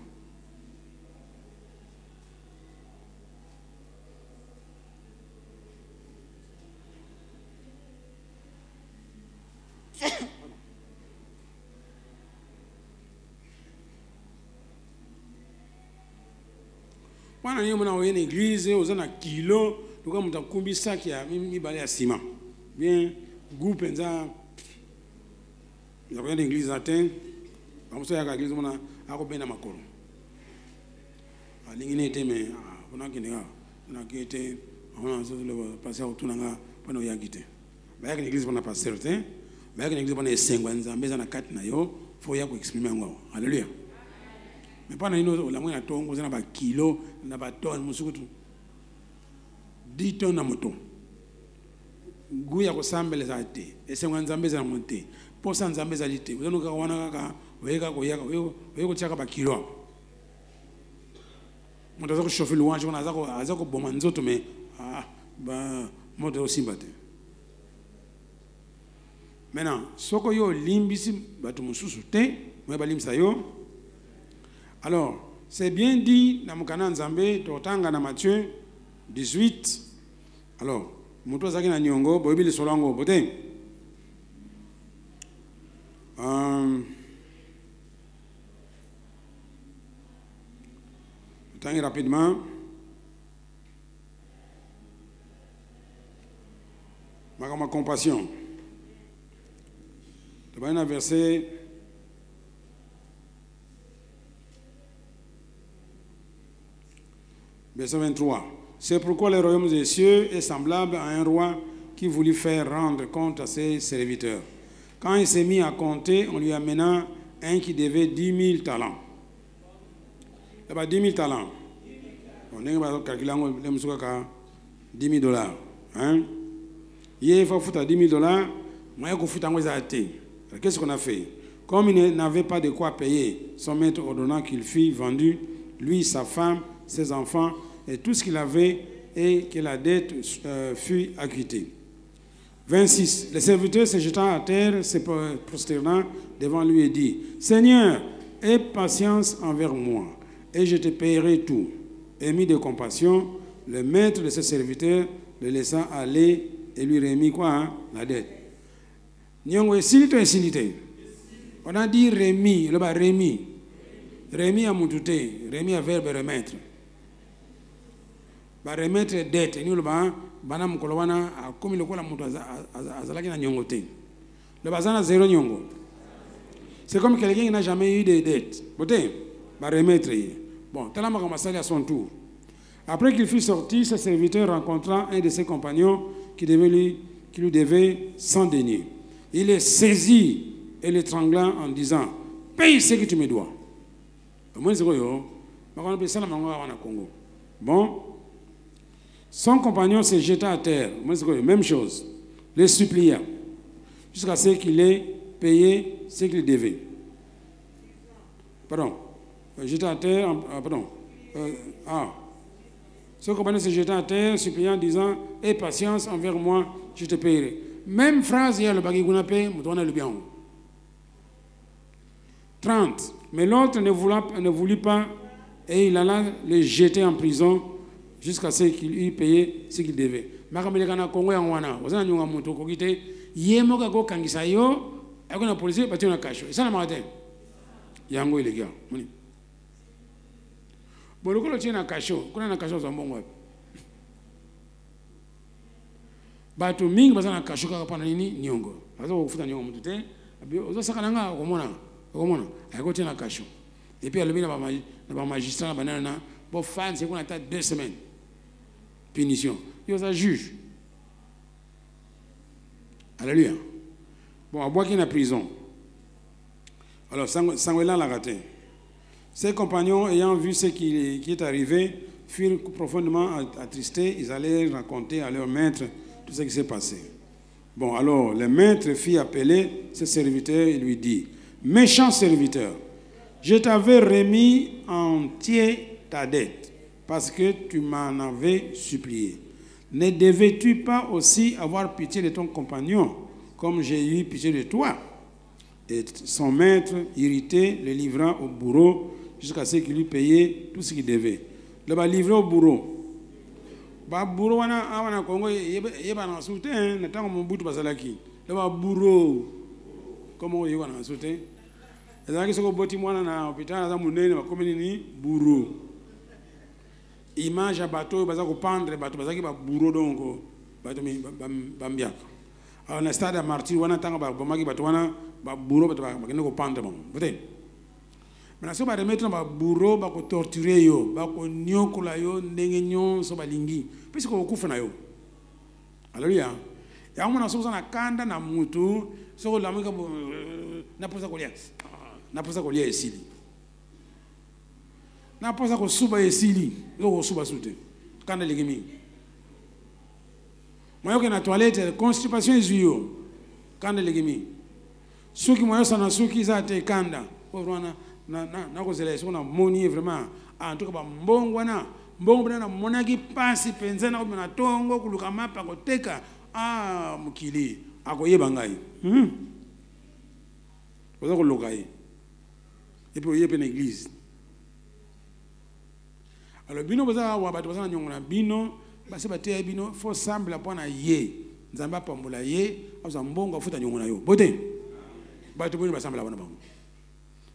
[SPEAKER 1] Wana niyo mwana oye na église oza na kilo luka muta kumbi saki ya mibale ya ciment bien groupe nza ya kwa église atin bamuso ya ka église mona ako bena makolo alingi nete me ona kinga na kete ona zo le passer autour nga pano ya gite ba ya église mona passer te ba ya église mona esengwa nzambe za na kati na yo fo ya ko exprimer ngwa. Alléluia. Mais pas dans la moyenne tongo, on a un kilo, on a un tonne, on a 10 tonnes à moto. Gouya ko sambe les ate, et c'est un zambé à monter. Pour ça, zambé à l'ité. Vous avez un kawana, vous avez un kilo. On a chauffé le ouange, on a un bon manzoto, mais moi aussi battu. Maintenant, ce que yo limbisi, batu mususu te, moi balim sayo. Alors, c'est bien dit dans Mukana Nzambe, Totanga na Matthieu 18. Alors, Muto Zaki na Nyongo, Boibili Solango, Bote. Tangi rapidement. Ma compassion. Tu vas un verset. Verset 23. C'est pourquoi le royaume des cieux est semblable à un roi qui voulut faire rendre compte à ses serviteurs. Quand il s'est mis à compter, on lui amena un qui devait 10 000 talents. Il y a 10 000 talents. On a calculé 10 000 dollars. Il faut foutre 10 000 dollars. Moi, je foutre qu'est-ce qu'on a fait? Comme il n'avait pas de quoi payer, son maître ordonna qu'il fût vendu, lui, sa femme, ses enfants, et tout ce qu'il avait, et que la dette fût acquittée. 26. Le serviteur se jeta à terre, se prosternant devant lui et dit, « Seigneur, aie patience envers moi, et je te payerai tout. » Émis de compassion, le maître de ce serviteur le laissa aller et lui remit quoi? La dette. Nyongo esilito esilite. On a dit remis, le bas remis. Remis à moutouté, remis à verbe remettre. Ba remettre dette, ni le bas, banam kolowana, comme le kola moutou azalaki na nyongo te. Le bazana zéro nyongo. C'est comme quelqu'un qui n'a jamais eu de dette. Boté, ba remettre. Bon, Talama Ramasali à son tour. Après qu'il fut sorti, ce serviteur rencontra un de ses compagnons qui lui devait 100 deniers. Il le saisit et l'étrangla en disant, paye ce que tu me dois. Bon, son compagnon se jeta à terre, même chose, le supplia, jusqu'à ce qu'il ait payé ce qu'il devait. Pardon, jeta à terre, pardon, son compagnon se jeta à terre, suppliant, disant, aie patience envers moi, je te payerai. Même phrase, il y a le bagui qu'on paye, le bien. 30. Mais l'autre ne voulut pas et il alla le jeter en prison jusqu'à ce qu'il eût payé ce qu'il devait. makambo kana Kongo ya ngwana ozana nyonga mutu ko kite yemo ka ko kangisa yo akona police batio na kasho sana matin yango ile gya muni bolokolo tina kasho kuna na kasho za mbongo wapi batu mingi bazana kasho kaka pana nini nyongo azo kufuta nyongo mutu te ozo sakana nga komona ayako tina kasho et puis alobina ba magistrat banana bo fan c'est qu'on attend 2 semaines punition il y a un juge alléluia bon à boire qui est en prison alors Sanguela l'a raté ses compagnons ayant vu ce qui est arrivé furent profondément attristés. Ils allaient raconter à leur maître tout ce qui s'est passé. Bon alors le maître fit appeler ses serviteurs et lui dit: méchant serviteur, je t'avais remis entier ta dette parce que tu m'en avais supplié. Ne devais-tu pas aussi avoir pitié de ton compagnon comme j'ai eu pitié de toi? Et son maître, irrité, le livra au bourreau jusqu'à ce qu'il lui payait tout ce qu'il devait. Le va livrer au bourreau. Le bourreau wana Congo yeba na soutien na tango mobutu basalaki. Le va bourreau comment yeba na soutien. Ezaki soko boti mwana na hôpital za munene bakomi ni bourreau. Image à bateau baza ko pendre bateau bazaki ba bourreau donc bateau bambiaka. Alors na stade à martyr wana tango ba bomaki bateau wana ba bourreau bateau ba kene ko pendre bon. Peut-être. Mais so ba remettre ba bourreau ba ko torturer yo, ba ko nyokola yo ndenge nyonso balingi. Puisque ko kufa na yo. Alléluia. Ya mwana so na kanda na mutu so la mwika na posa kolia. Na posa kolia esili. Na posa ko suba esili, yo suba sute. Kanda ligimi. Moyo ke na toilette constipation ezuyo. Kanda ligimi. Suki moyo sana suki za te kanda. Ko rwana na ko zela so na moni vraiment en tout cas ba mbongo na mbongo bana monaki pasi penza na ko na tongo kuluka mapa ko teka mukili akoyeba ngai. Oza ko lokai. Et puis il y a une église. Alors bino baza wa bato baza nyongona bino base bateya bino faut semble pona ye nzamba pambola ye aza mbongo afuta nyongona yo bote bato bino basambla bana bango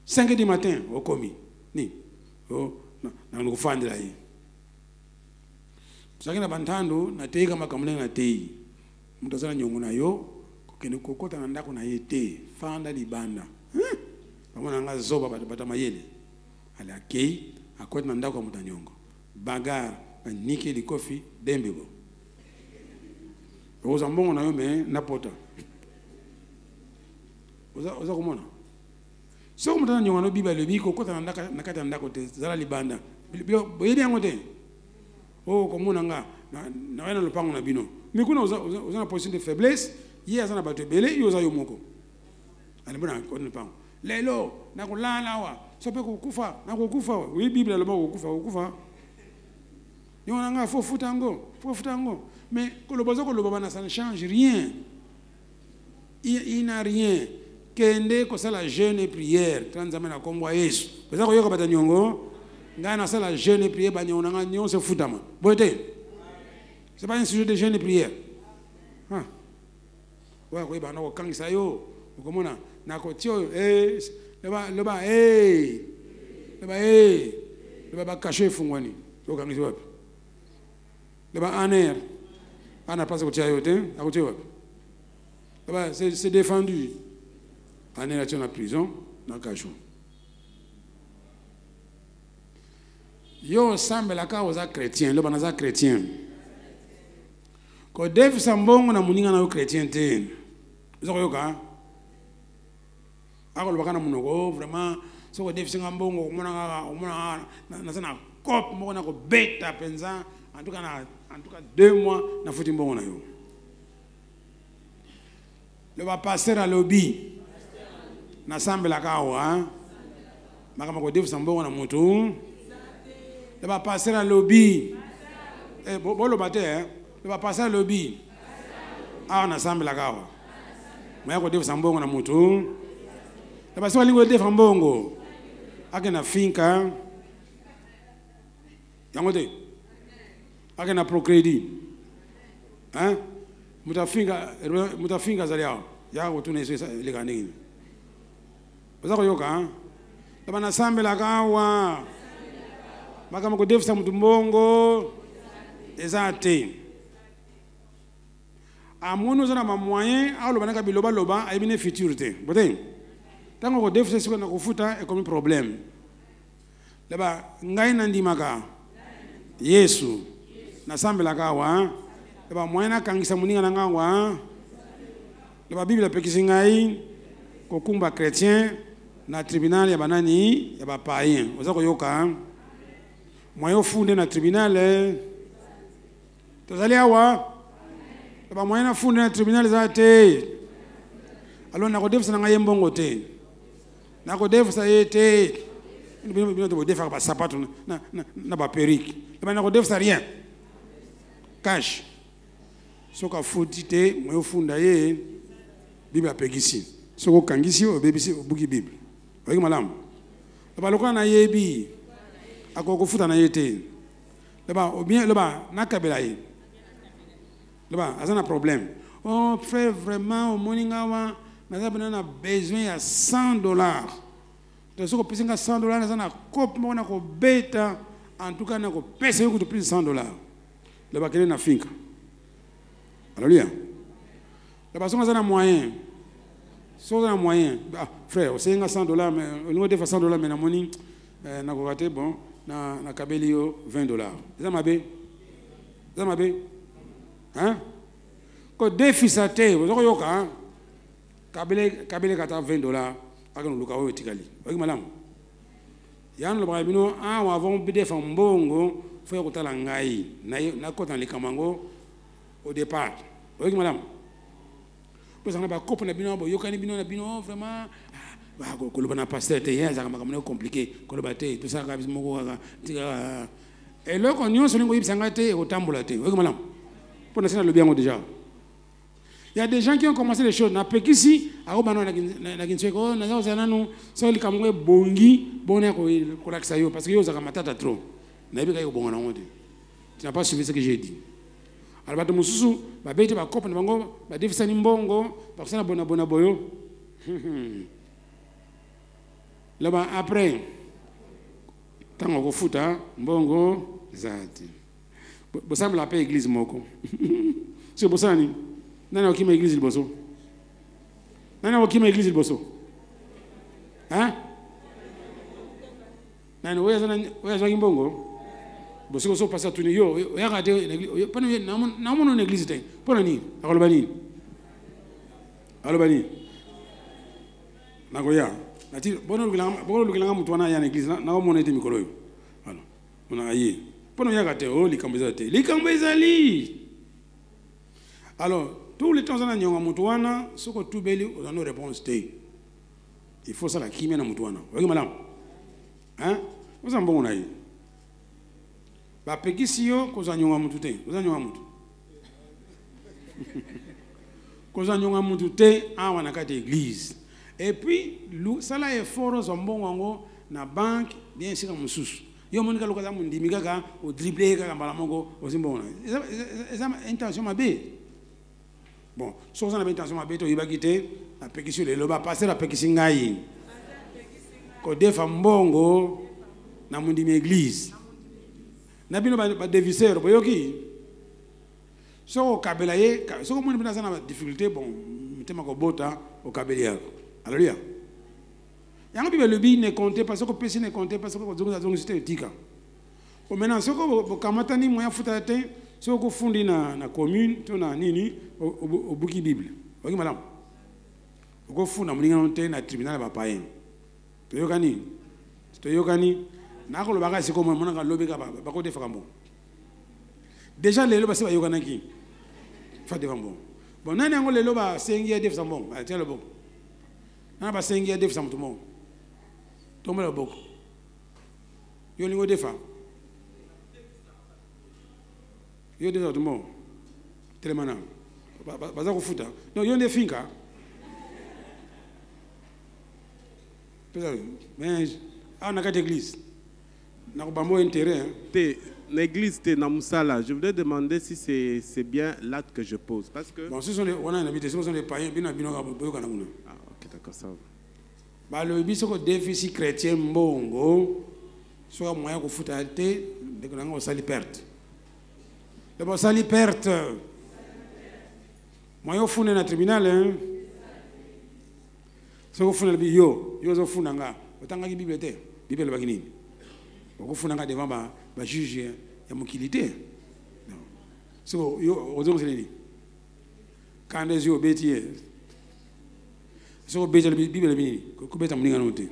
[SPEAKER 1] 5h du matin au komi ni na ngufandira ye sakina bantando na teka makamule na tei mutazana nyongona yo kokene kokota na ndako na ye te fanda libanda bamona nga zoba bata mayele ala kei akwete na ndako mutanyongo bagar niki likofi dembego oza mbongo na yo me napota oza komona so mutana nyonga no biba le biko kota na kata ndako te zala libanda boyedi yango te komona nga na wana lopango na bino mikuna oza na position de faiblesse ye azana bato bele yo oza yo moko ale bona ko ne pango lelo na kulala wa sope kukufa na kukufa we Bible loba kukufa yona nga faut futango mais ko loba bana ça ne change rien il n'a rien kende ko sala jeûne et prière tranzama na kombo Yesu pesa ko yoka bata nyongo ngana sala jeûne et prière banyona nga nyonse futama bote c'est pas un sujet de jeûne et prière wa ko ibana ko kangisa yo ukomona nako tio leba ba caché fungwani to kangisi wapi leba aner ana place ko tia yo te akotie wapi leba c'est défendu aner a na prison na caché yo sambela ka oza chrétien leba na za chrétien ko def sambongo na muninga na yo chrétien te zoyoka ako lobaka na munoko vraiment soko defisinga mbongo omona na sana cop moko na ko beta penza en tout cas 2 mois na futi mbongo na yo le va passer à lobby na sambela kawa makama ko defisa mbongo na mutu le va passer à lobby bolo bate le va passer à lobby na sambela kawa maya ko defisa mbongo na mutu la so lingo de fambongo akena finka yango te akena procrédit hein mutafinga zalia ya kutuna iso leka nini bazako yoka hein labana sambela kawa makama ko defisa mutu mbongo ezate amono zana ma moyen alo banaka biloba loba ayibine futurité bote tango ko defisa siko na kufuta e comme problème leba ngai nandimaka Yesu na sambela kawa leba moyen na kangisa muninga na ngwa leba Bible pekisi ngai ko kumba chrétien na tribunal ya banani ya ba païen ozako yoka moyen funde na tribunal tozali awa leba moyen na funde na tribunal za te alors na ko defisa na ngai mbongo te na ko defisa te bino to defa ba sapato na ba perruque leba na ko defisa rien cash soka futite moyen funda ye Bible apegisi soko kangisi obebisi obuki Bible oyi malamu leba lokana na yebi akoko futa na yete leba obien leba nakabela ye leba azana problème oh frère vraiment au moninga wa na besoin ya $100 to soko pisinga $100 azana cop mona ko beta en tout cas na ko pesa yo ko plus $100 leba kele na finka alléluia leba songa azana moyen so un moyen frère o senga $100 mais au lieu de faire $100 mais na moni na ko raté bon na kabeli yo $20 ça mabe hein ko déficité vous yoka hein kabeli kata $20 akano luka o tikali oki malamu yan lo bino wa avons bidé fa mbongo faut ko tala ngai na ko tan likamango au départ oki malamu parce que ba coupe na bino bo yokani bino na bino vraiment ba ko lo bana pasteur te ya zaka makamane compliqué ko lo bate tout ça ka bismoko ka tika et le konyo so ngo yibsanga te o tambola te oki malamu pour na sina le bien déjà il y a des gens qui ont commencé les choses na pekisi ako bana na kincheko na za zananu so likamwe bongi bona ko lakisa yo parce que yo zaka matata trop na yebika yo bonga na ngode tu n'as pas suivi ce que j'ai dit alors bato mususu babete ba kopa na bango ba defisa ni mbongo ba kusana bona boyo là après tango ko futa mbongo zati bosam la paix église moko c'est bosani nana okima église liboso nana okima église liboso hein nana oya zwa mbongo bosiko so passa tuni yo yakate pano na mono église te pona ni akoloba ni nagoya nati bono lukilanga mutu wana ya église na mona ete mikolo yo voilà mona aye pono yakate o likambo ezali alors tous les temps na nyonga mutu wana soko tubeli on a no réponse te il faut ça la kimia na mutu wana oki malamu hein oza mbongo na ye ba pekisi yo kozanyonga mutu te kozanyonga mutu kozanyonga mutu te awa na kati église et puis ça là effort zo mbongo ngo na banque bien sûr mususu yo monika lokaza mundimi kaka o dribbler kaka mbala moko ozimbona eza intention mabe bon so ça na intention mabe to yibaki te na pekisi le loba passer la pekisi ngai ko defa mbongo na mundimi église na bino ba deviseur boyoki so kabela ye so ko moni bina sana difficulté bon mitema ko bota o kabela alléluia yango bible le bi ne compter parce que pesi ne compter parce que ko zongo c'était tika o maintenant so ko kamata ni moya futa te so ko fundi na commune to na nini o buki bible oki madame o ko funda muninga te na tribunal ba païen to yokani na ko lo baka siko mona ka lobi ka ba ko defa kambo déjà lelo ba se ba yokana ki fa defa mbo bon nani ngo lelo ba sengi ya defa mbo tiens le bon na ba sengi ya defa mbo to mo le boko yo lingo defa yo defa to mo telemana ba za ko futa no yo nde finka pesa mais on a quatre églises na ko bambo intérêt te
[SPEAKER 2] l'église de Namusala, je voudrais demander si c'est bien l'acte que je pose. Parce que...
[SPEAKER 1] Bon, ce sont les païens. Ah,
[SPEAKER 2] ok, d'accord, ça va.
[SPEAKER 1] Bah, le déficit chrétien, bongo, soit moyen de foutre à thé, dès que l'on sali perte. D'abord, sali perte. Moi, je suis dans le tribunal, hein. Si vous faites le yo, vous faites la Bible, Bible bagini. Vous faites devant le juge, il y a utilité. Si vous faites quand les yeux bêtises, si vous bêtez la Bible, vous bêtez la Bible,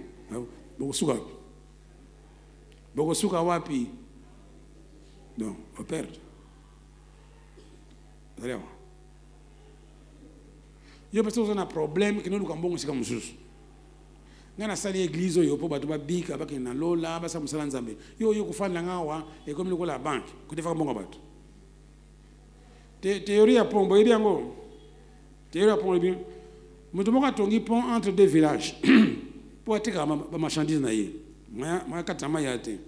[SPEAKER 1] vous souka. Vous souka wapi. Donc, vous perdez. Vous allez voir. Yo parce que on a un problème que nous avons c'est comme chose. Ngana sali église yo po batu ba bika ba kina lola ba sa musala nzambe. Yo kufanya ngawa e comme le la banque. Ko defa bonga batu. Théorie à pont boyebi yango. Théorie à pont bien. Mutu moka tongi pont entre deux villages. Po ateka ba marchandise na ye. Maya katama ya te.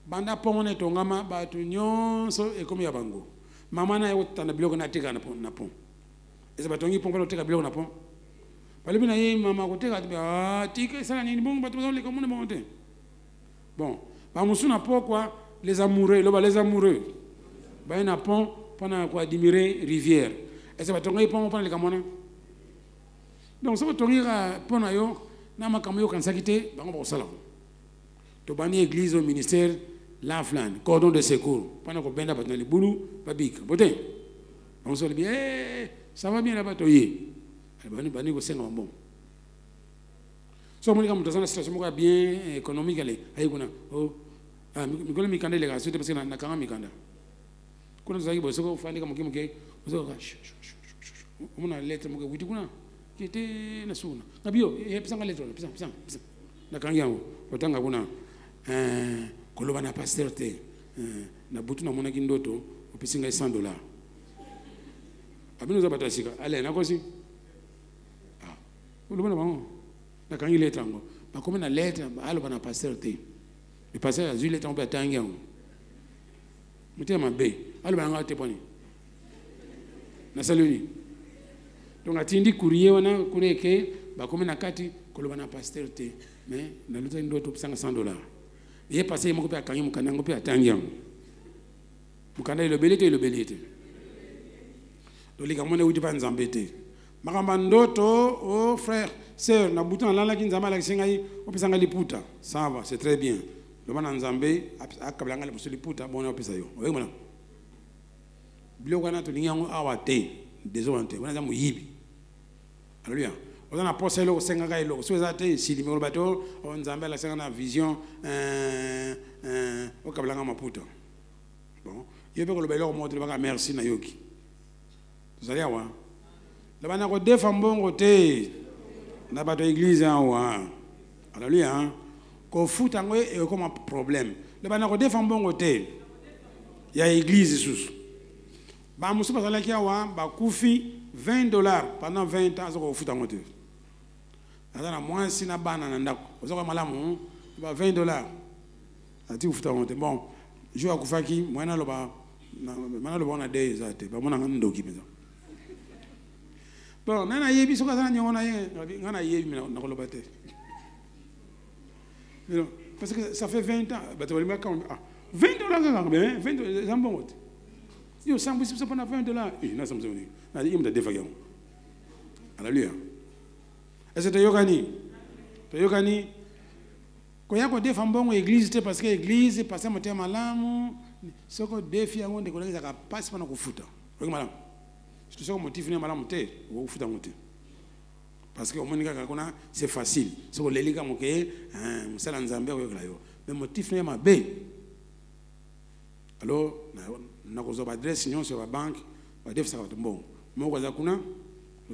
[SPEAKER 1] Banda pont ne tongama batu nyonso e comme ya bango. Mama na yo tana biloko na teka na pont. Et ça va tomber pour te câbler au Napon. Par le bien, maman côté ah tique ça ni bon bateau les communes monter. Bon, par mon son quoi les amoureux, les amoureux. Bah un pont pendant quoi admirer rivière. Et ça va tomber pour les communes. Donc ça va tomber pour na yo na makamyo kan sakité ba on sala. To bani église au ministère l'Aflan, cordon de secours. Pendant qu'on benda batna les boulou, ba bik. Botin. On se dit ça va bien là-bas, toyé. Bani ko senga bon. So mon comme dans une situation bien économique elle ayi kuna oh ah mi ko mi kanda les gars c'est parce que na kanga mi kanda. Kuna zaki bo soko fandi kama kimuke zo ka on a lettre mo wuti kuna kete na suna. Nabio pesa lettre pesa. Na kanga yango otanga kuna koloba na pasteur te na butu na mona kindoto opisinga $100. Abino zabata sika ale na kosi ah ulo bana bango na kangi lettre ngo ba comme na lettre alo bana pasteur te le pasteur a eu lettre on peut tangi ngo muté ma be alo bana te poni na saluni donc atindi courrier wana kureke ba comme na kati ko bana pasteur te mais na luta ndo to $100 ye passé mo ko pe kangi mo kanango pe tangi ngo mukanda le belete les gamins ne pas nous embêter. Makambandoto, oh frère, sœur, na bouton là qui nous a mal à singaï, on peut s'engager puta. Ça va, c'est très bien. Le man en Zambé, à Kablanga le possible puta, bon on peut ça yo. Oui voilà. Bilo kana to linyango awate, désolé, on a zamu yibi. Alléluia. On a posé le singaï lo, so zate si le bateau, on Zambé la singa na vision au Kablanga maputa. Bon, il veut que le belo montre le merci na yoki. Vous allez voir. Là-bas, on a des femmes bon côté. On a des églises en haut. Alléluia. Quand fout en haut, il y a comme un problème. Là-bas, on a des femmes bon côté. Il y a l'église sous. Bah, monsieur pas allé qui a bah koufi $20 pendant 20 ans, on fout en haut. Là, moi, si na banane ndak, vous avez malamu, bah $20. Ati fout en haut. Bon, je vais koufaki, moi na loba, na loba on a des zate, bah moi na ndoki mais bon, nana yebi soka sana nyongona ye, ngana yebi na kolobate. Parce que ça fait 20 ans, bah tu vas quand $20 quand même, $20 c'est bon. Yo sans possible ça pendant $20. Na ça me dit. Na il me défaillant. Alléluia. Est-ce que yokani? To yokani. Ko yako defa mbongo église te parce que église passer moté malamu, soko defi yango de koleza ka passe pendant kufuta. Regarde madame. C'est ça que motif n'est pas monté ou foutre monter parce que au moins c'est facile c'est que les ligas moqué ça l'ensemble mais motif n'est pas bien alors na ko zo adresse non sur la banque va def ça va bon moi ko za kuna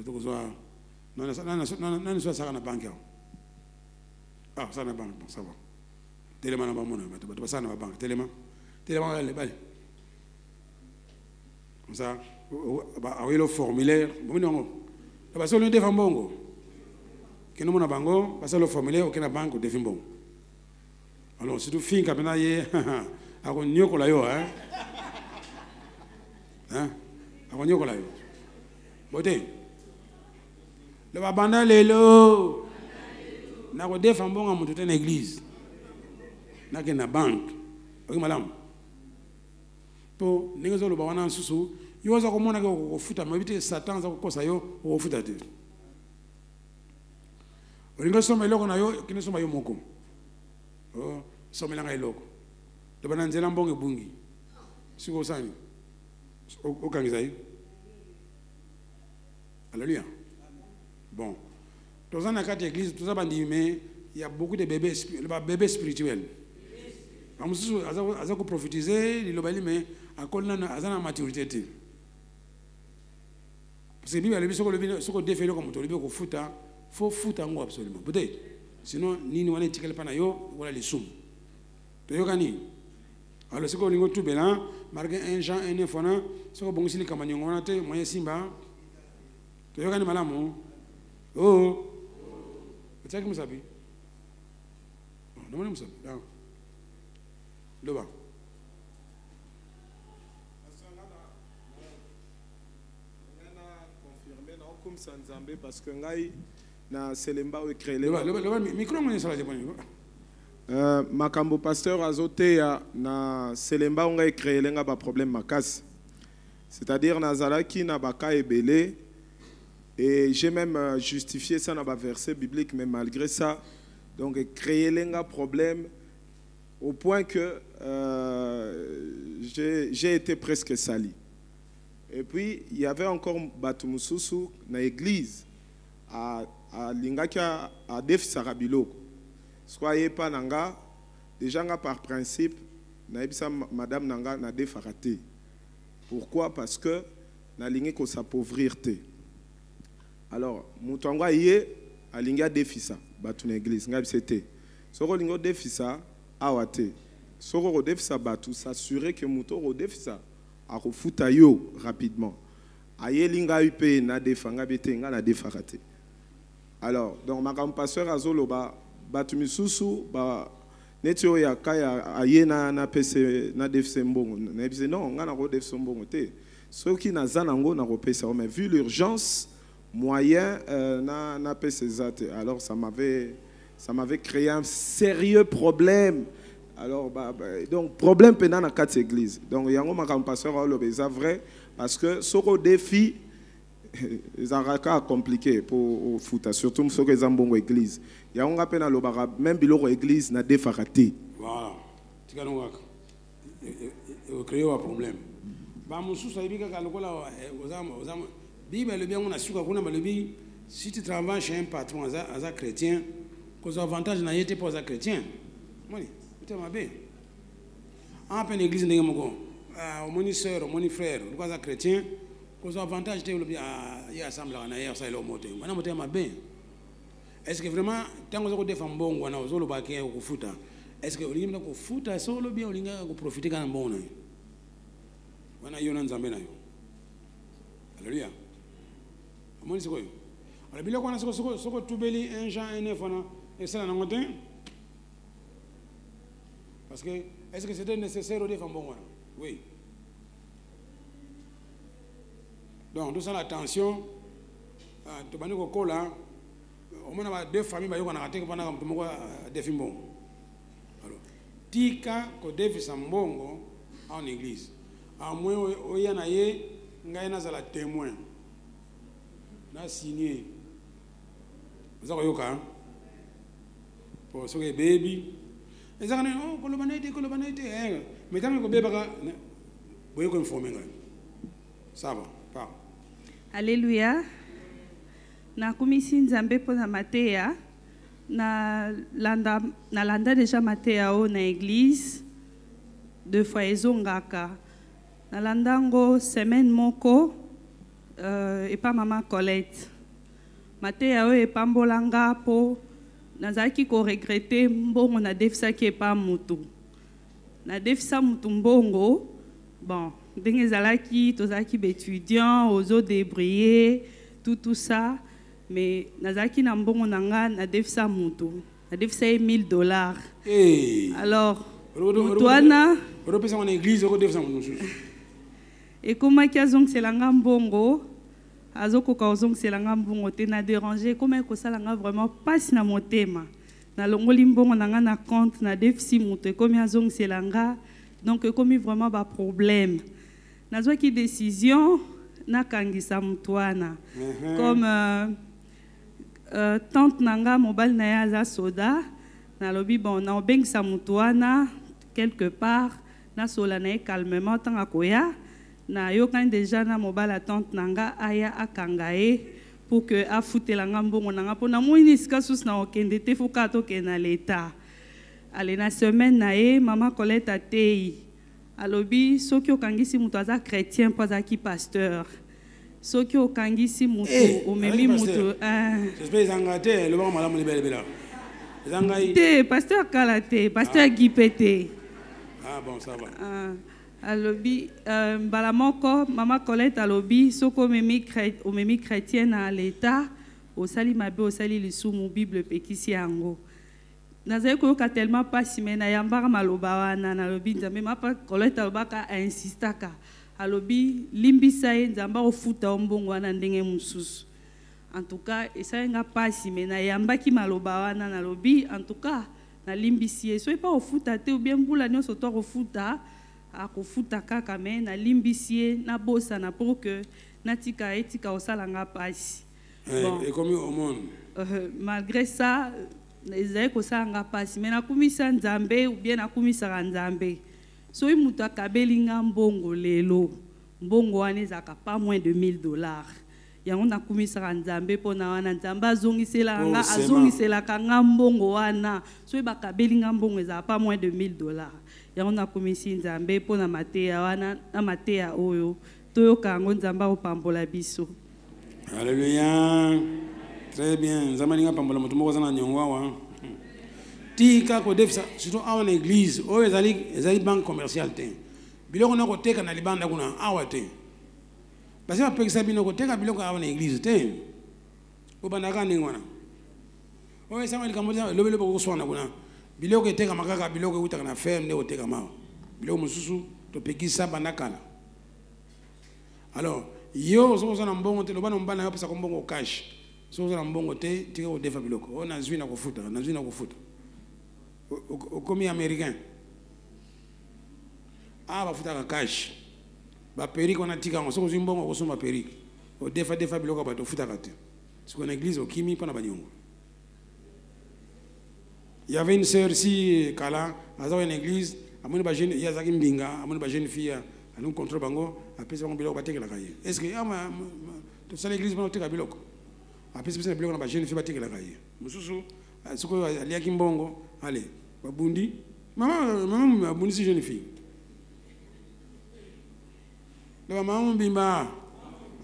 [SPEAKER 1] to zo non soit ça na banque ah ça na banque bon ça va tellement na ba mona ba ça na banque tellement le bail comme ça avec le formulaire bon non parce que le défend bongo que nous mon bango parce que le formulaire aucun banque défend bon alors si tu fin capena yé akonyokola yo hein akonyokola yo bote le babanda lelo na ko defa mbonga mutu tena église na ke na banque oki malamu po ningezo lo bawana nsusu yo za komona ko futa mabite satan za kokosa yo ko futa te olinga soma iloko na yo kini soma yo moko somela nga iloko to bana nzela mbonge bungi siko sani okangisa yi alléluia bon dans la carte église tout ça bandi mais il y a beaucoup de bébés spirituels amusu azako prophétiser lilobali mais akolana azana maturité te parce que bible le soko défelo comme to libe ko futa faut futa ngo absolument peut-être sinon nini wana tikele pana yo wala les sum to yo kani alors soko lingo tubela marqué 1 Jean 1 fona soko bongisi likamanya ngona te moye simba to yo kani malamu oh c'est que musabi non non musabi non Loba.
[SPEAKER 3] Comme ça Nzambe parce que ngai na selemba o créé
[SPEAKER 1] le micro mon sala japonais
[SPEAKER 3] makambo pasteur azoteya na selemba ngai créé lenga ba problème makasi c'est-à-dire nazalaki na baka ebele et j'ai même justifié ça dans ba verset biblique mais malgré ça donc créé lenga problème au point que j'ai été presque sali. Et puis, il y avait encore Batumususu dans l'église, à Lingaka, à Def Sarabiloko. Soyez pas nanga, déjà par principe, Madame Nanga n'a défaraté. Pourquoi? Parce que na lingi ko s'appauvrir te. Alors, Moutangwa yé, à Linga Defisa, Batun église, ngab c'était. Soko lingo Defisa, awate soko rodefisa batu s'assurer que moto rodefisa a refuta yo rapidement ayelinga upe na defanga betenga na defarate. Alors donc ma pasteur azolo batu misusu ba netio ya kaya ayena na pese na defse mbongo na bise non nga na rodefse mbongo te soki na zanango na repesa mais vu l'urgence moyen na pese zate. Alors ça m'avait créé un sérieux problème. Alors, donc, problème pendant dans 4 églises. Donc, il y a un pasteur c'est vrai, parce que ce défi, c'est un cas compliqué pour foot, surtout ceux qui sont dans l'église. Il y a un peu même bilan église n'a défaraté.
[SPEAKER 1] Voilà. Tu as créé un problème. Si tu travailles chez un patron, un chrétien, cause avantage n'a été pas un chrétien. En pleine église, il y a mon soeur, mon frère, un chrétien, cause avantage de y assemblée en ailleurs, ça est le mot. Est-ce que vraiment, tant que vous avez des femmes bonnes, vous avez des baquets au foot, est-ce que vous avez des foot, solo bien, vous avez profité quand bon? Vous avez un Nzambe. Alléluia. Comment c'est quoi? Alors, bien qu'on a ce que tout beli, 1 Jean 1 9, et ça, on a parce que, est-ce que c'était nécessaire au défendre bon? Oui. Donc, tout ça, l'attention, tu vas nous coller là, au moins, on a 2 familles qui ont raté pendant que tu as défini bon. Alors, tika ko défis mbongo en église. À moins, il y en a un témoin. Na signé. Vous avez vu pour ce que baby. Mais tant que vous avez informé. Ça va, pas.
[SPEAKER 4] Alléluia. Na kumisi Nzambe pona Matéa. Na landa déjà Matéa au na église. 2 fois ezongaka. Na landango semaine moko. Et pas maman Colette. Matéa et pambolanga po. Nazaki ko regretter mbongo na defisa ki pa mutu. Na defisa mutu mbongo. Bon, ndenge zalaki tozaki étudiant, ozo débrouiller, tout ça, mais nazaki na mbongo nanga na defisa mutu. Na defisa $1000.
[SPEAKER 1] Hey.
[SPEAKER 4] Alors, mutuana
[SPEAKER 1] Européen en église, on défend nous.
[SPEAKER 4] Et comment qui a donc c'est l'anga mbongo, azoko ka donc c'est l'anga mbongo te na déranger, comment que ça l'anga vraiment passe na mon thème. Na longoli mbongo nanga na compte na déficit monte comme a donc c'est l'anga, donc comme vraiment ba problème. Na zo ki décision na kangisa mutwana. Comme tante nanga mobile na ya za soda, na lobi bon na obengisa mutwana quelque part na sola na calmement tant akoya. Na yokan déjà na mobile attente nanga aya akangae pour que a foutela ngambongo nanga pona moini skasus na okende te fuka to ke na l'état. Ale na semaine na e mama Colette atei alobi soki okangisi mutu aza chrétien pas aki pasteur. Soki okangisi mutu omemi mutu
[SPEAKER 1] j'espère zangate le ba malamu libele bela. Zangai
[SPEAKER 4] te pasteur kalate pasteur Guipete.
[SPEAKER 1] Ah bon ça va.
[SPEAKER 4] Alobi balamoko mama Colette alobi soko omemi chrétienne à l'état osali mabe osali lisumu bible pekisi yango nazali koyoka tellement pasi me na yambaka maloba wana nalobi nzambe mama Colette alobaka ainsistaka alobi limbisa ye nzambe ofuta ombongo wana ndenge mosusu en tout cas esalenga pasi me na yambaki maloba wana nalobi en tout cas na limbisi ye so epa ofuta te ou bien mbula nyonso to kofuta akofuta kaka me na limbisie na bosa na pour que natika etika osalanga pasi bon
[SPEAKER 1] et comme au monde
[SPEAKER 4] malgré ça ezali kosalanga pasi me nakumisa nzambe ou bien nakumisaka nzambe soki mutu akabelinga mbongo lelo mbongo wana ezalaka pas moins de $1000 yango nakumisaka nzambe mpona wana nzambe azongiselaka nga mbongo wana soki bakabelinga mbongo ezalaka pas moins de $1000 yango nakumisi nzambe mpona mateya wana na mateya oyo toyoka yango nzambe opambola biso.
[SPEAKER 1] Alléluia. Très bien. Nzambe alinga pambola moto moko zana nyongo awa. Tika ko defisa surtout awa na église oyo ezali banque commerciale te. Biloko na koteka na libanda kuna awa te. Basi bapekisa bino koteka biloko awa na église te. Obandaka ndenge wana. Oyo esanga likambo lobelo bokoswana kuna. Biloko eteka makaka biloko utaka na ferme nde oteka mawa. Biloko mosusu topekisa bandakala. Alors, yo soza na mbongo te lobana mbana yo pesa ko mbongo cash. Soza na mbongo te tika ko defa biloko. O na zwi na kofuta. Okomi américain. Ah ba futa ka cash. Ba perike on a tika on soza mbongo ko soma perike. O defa biloko ba to futa ka te. Siko na église okimi pana banyongo. Il y avait une sœur ici, Kala, dans une église, il y a une jeune fille, elle nous contrôle bango, après c'est un biloko bateke la cahier. Est-ce que tout ça l'église va noter biloko? Après c'est un biloko na jeune fille bateke la cahier. Mususu, ce que ali akimbongo, allez, babundi, maman babundi c'est jeune fille. La maman bimba,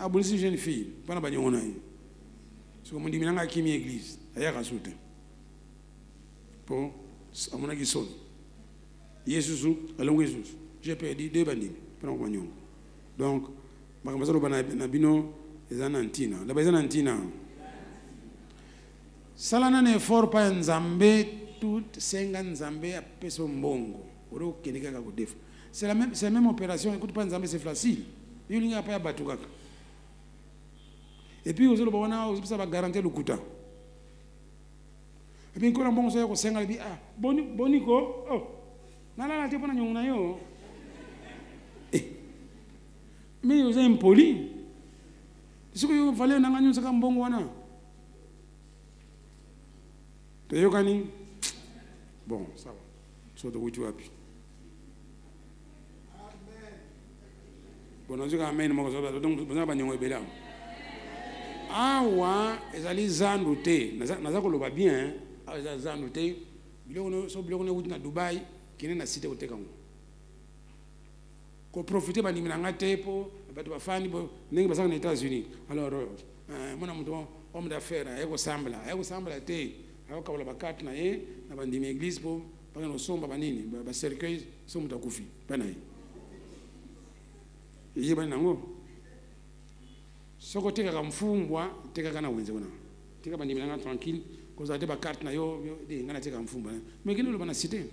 [SPEAKER 1] abundi c'est jeune fille, pas na banyona. Ce que mon dit minanga kimi église, aya kasute. Pour à mon avis son Jésus along Jésus j'ai perdu 2 bandits pendant qu'on donc makamazalo bana bino ezana ntina la bezana ntina salana ne effort pa nzambe tout senga nzambe a peso mbongo oro kenika ka kodefa c'est la même opération écoute pas nzambe c'est facile yolinga pa ya batukaka et puis ozolo bona ozipisa ba garantir lukuta. Et puis quand on bon ça ko senga bi ah boniko oh nala te pona nyongna yo mais vous êtes impoli ce que vous fallait nanga nyo saka mbongo wana te yokani bon ça va so de wuti wapi amen bon on dit amen mo so donc besoin ba nyongo ebela awa ezali zandu te naza ko loba bien aza zandu te biloko so biloko ne wuti na Dubai kine na site oteka ngo ko profiter ba nimina ngate po bato ba fani bo ndenge basaka na États-Unis alors mona muto homme d'affaires ayeko sambla te ayoko kabala bakati na ye na bandimi église po bana no somba banini ba cercueil so muta kufi bana ye bana ngo soko teka kamfumbwa teka kana wenze bona teka bandimi nga tranquille ko za te ba carte na yo de ngana teka mfumbwa mais kino lo bana cité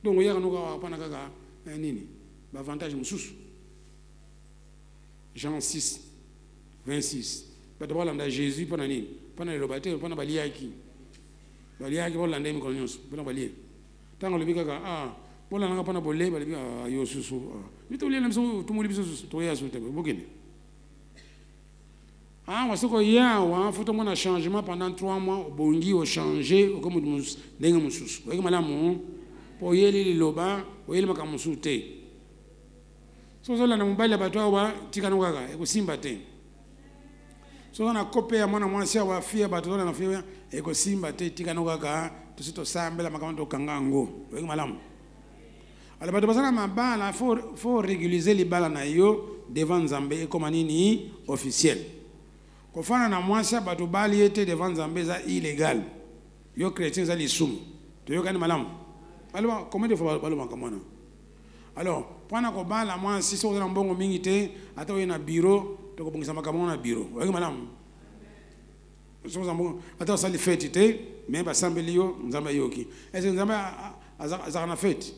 [SPEAKER 1] donc oyaka no kapana kaka nini avantage mususu. Jean 6 26 bato balanda Jésus mpona nini mpona liloba te mpona baliaki bolanda mikolo nyonso mpona balie ntango olobi kaka bolandanga mpona bole balobi yo susu mitoliela biso tumoli biso susu toya susu te bokende wasoko yawa faut tomona changement pendant 3 mois obongi ochange okomo ndenge mosusu oyeki malamu po oyeli liloba oyeli makambo mosusu te so ozolanda mobali ya bato awa tikana kaka ekosimba te so na kope ya mwana mwasi awa fia bato ozolanda fia ekosimba te tikana kaka tosi tosambela makambo tokanga yango oyeki malamu ala bato basala mabala faut réguliser libala na yo devant Nzambe ekoma nini officiel kofana na mwasi bato bali ete devant Nzambe eza illégal yo chrétien eza lisumu toyokani malamu alors comment il faut baloba kamwana alors pwana ko bala mwasi so na mbongo mingi te ata oye na bureau tokobongisa makambo na bureau oyeki malamu so zambo ata sali fête te mais basambeli yo Nzambe yoki est-ce que Nzambe azaka na fête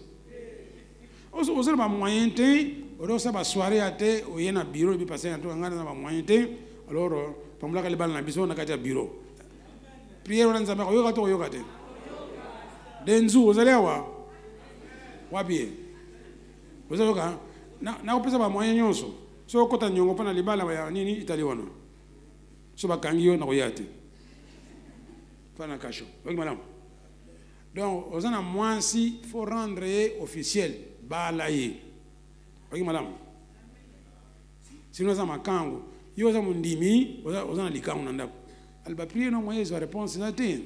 [SPEAKER 1] ozo ba moyen te ozo ba soirée ate oye na bureau bi passer na to ngana na ba moyen te alors pamulaka libala na biso na kati ya bureau prière wana Nzambe oyoka to oyoka te denzu ozalewa wapi ozoyoka na opesa ba moyen nyonso so kota nyongo pana libala ya nini italiwana so bakangi yo na koyate pana kasho oyoki malamu donc ozana mwasi faut rendre officiel bala ye oyoki malamu sinon za makango yo za mundimi ozana likango na ndako alba prier no moyen za réponse na te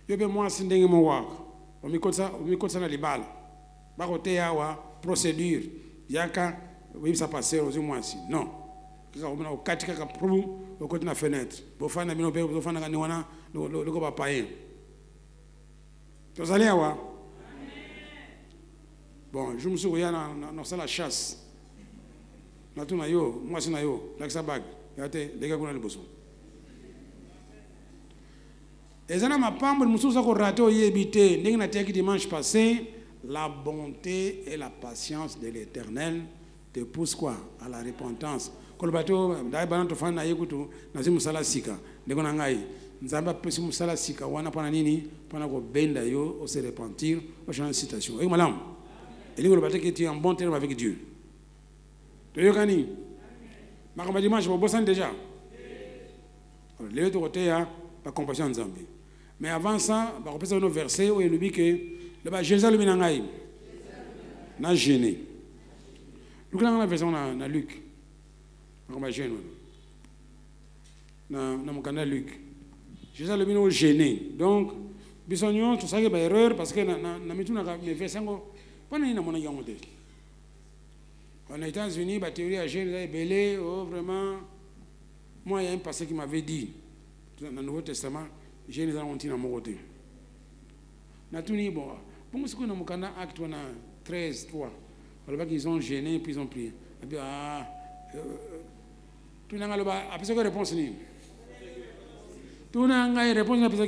[SPEAKER 1] yo be mwasi ndenge mo waka omikotsa na libala bakote yawa procédure yaka oui ça passer aux mwasi non kaka omona okati kaka pro okoti na fenêtre bofana bino pe bofana kani wana loko ba paye tozali awa bon je me suis voyé dans la chasse na tuna yo mwasi na yo lakisa bag yate lega kuna liboso ezana mapambo mususa ko rato yebite ndenge na tiaki dimanche passé. La bonté et la patience de l'Éternel te poussent quoi à la repentance. Kolbato dai bananto fana yekutu nazimu sala sika ndeko na ngai nzamba pesi musala sika wana pana nini pana ko benda yo au se repentir au changer de situation. Et malam et lui kolbato que tu es en bon terme avec Dieu. Tu yo kani makamba dimanche bo bosan déjà. Le to côté ya la compassion nzambe. Mais avant ça, ba repesa no verset où il dit que le Jérusalem nangai na gêné. Nous avons la version na Luc. On va gêner. Na mon canal Luc. Jérusalem est gêné. Donc bisogno tout ça que erreur parce que na mitu na me fait sango pana ina mona yango te. En États-Unis, la théorie à gêner est belé, oh vraiment moi il y a un passage qui m'avait dit dans le Nouveau Testament, gêner dans montina mon côté. Na tuni bon. Bon, ce que nous avons acte 13, 3. Alors qu'ils ont gêné puis ils ont prié. Et puis, tout le monde a fait une réponse. Tout le monde a répondu à ça.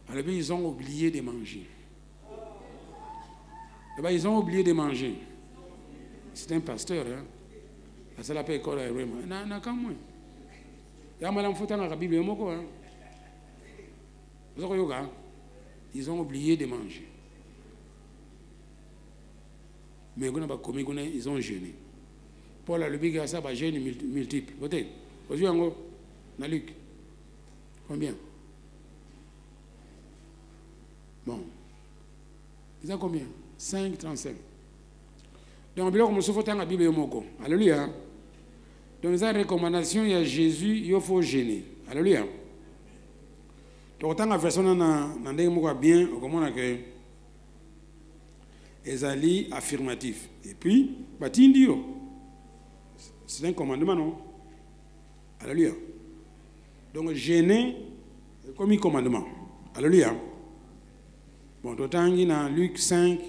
[SPEAKER 1] Alors ils ont oublié de manger. Ils ont oublié de manger. C'est un pasteur. Hein? Ça l'appelle école à Rema. Non, quand même. Il y a un foutant à la Bible. Vous avez yoga. Ils ont oublié de manger. Mais ils ont jeûné. Paul a le big ça va jeûner multiple. Votez. Aujourd'hui, on a Luc. Combien? Bon. Ils ont combien? 5, 35. Donc, on me souffre dans la Bible. Alléluia. Donc, les recommandations, il y a Jésus, il faut jeûner. Alléluia. Donc, tant que la personne n'a bien, on comprend que Ezali affirmatif. Et puis, c'est un commandement, non? Alléluia. Donc, gêner, comme un commandement. Alléluia. Bon, d'autant qu'il y a Luc 5,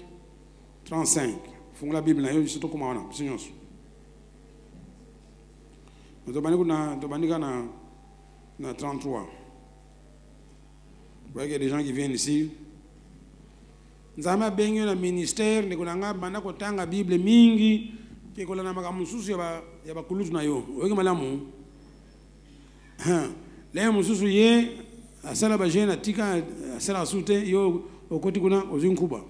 [SPEAKER 1] 35. Il faut la Bible, il faut comment on a. Seigneur. Nous avons 33. voyez qu'il y a des gens qui viennent ici. Nous avons un ministère, nous avons un Bible mingi, qui est un mususu ya kulutu na yo. Oyo malamu. Leo mususu ye asala bajena tika asala sute yo okoti kuna ozunkuba.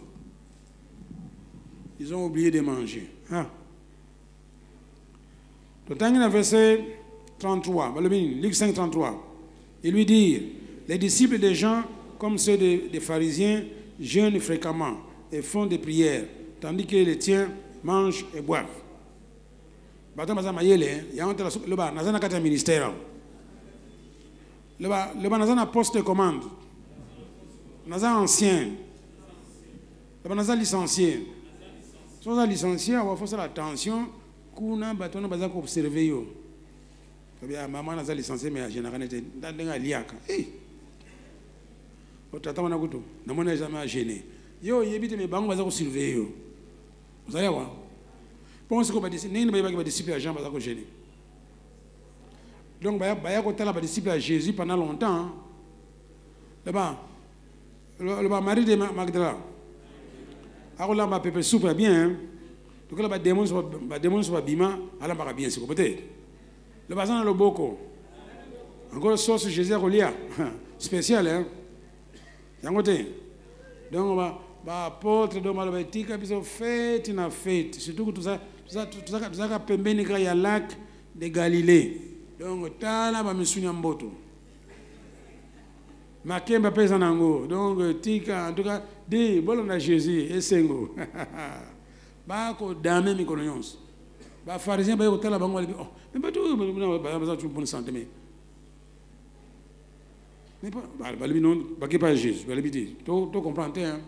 [SPEAKER 1] Ils ont oublié de manger. Dans le verset 33, Luc 5, 33, il lui dit, les disciples des gens, comme ceux des pharisiens, jeûnent fréquemment et font des prières, tandis que les tiens mangent et boivent. Il y a un ministère. Il y a un poste de commande. Il y a un ancien. Il y a un licencié. Si on a licencié, on va faire attention. Kuna batona baza ko observer yo. Kabia mama na za licencié mais général était ndandenga liaka. Otata wana kuto. Na mona jamais gêné. Yo yebite me bango baza ko surveiller yo. Vous allez voir. Pense que ba disciple nini ba disciple à Jean baza ko gêner. Donc ba ko tala ba disciple à Jésus pendant longtemps. Là-bas le mari de Magdala. Alors ma peuple souffre bien. Donc là, les démons sont bima, alors on va bien se peut-être. Le bazar le boko. Encore sauce Jésus Rolia, spécial hein. Yangote. Donc on va apôtre de Malabétika puis on fête une fête. Surtout que tout ça pembeni ka ya lac de Galilée. Donc tala ba misunya mboto. Makemba pesa nango. Donc tika en tout cas des bolona Jésus et sengo. Ba ko dame mi kono nyons ba pharisien ba ko tala bango ali oh mais pas tout ba tout bonne santé mais pas ba li non ba ke pas Jésus ba li dit to comprendre hein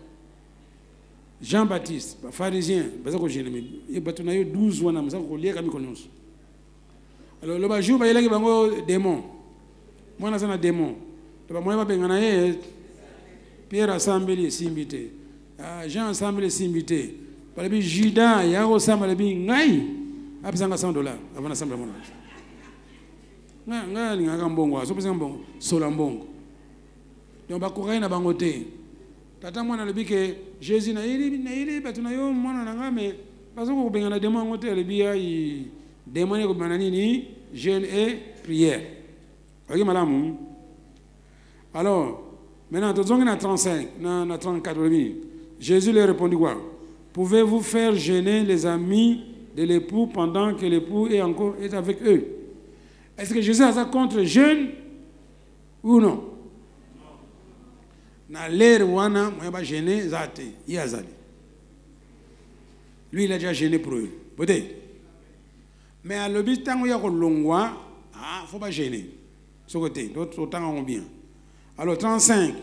[SPEAKER 1] Jean-Baptiste ba pharisien ba ko gêner mais e batu na yo 12 wana mza ko lieka mi kono nyons alors le ba jour ba yelaki bango démon mwana sana démon to ba moya ba bengana ye Pierre assemblé simbité Jean assemblé simbité. Par exemple, Judas, il y a aussi un ngai, après $100 avant l'assemblée mondiale. Ngai, il y a un bon goût, c'est un bon solambong. Donc, bah courir na bangoté. Tata moi na lebi que Jésus na ili, batuna yo mwana na ngame, parce que benga na demo ngoté lebi ya i démonie ko banani ni jeûne et prière. Ok malamu. Alors, maintenant, tout le 35, na 34 Jésus leur répondit quoi? Pouvez-vous faire gêner les amis de l'époux pendant que l'époux est avec eux? Est-ce que Jésus a ça contre jeûne ou non? Na l'air wana moi ba gêner zate yazali. Lui il a déjà gêné pour eux. Peut-être. Mais à l'objet tango ya ko longwa, faut pas gêner. Ce côté, d'autres temps ont bien. Alors 35.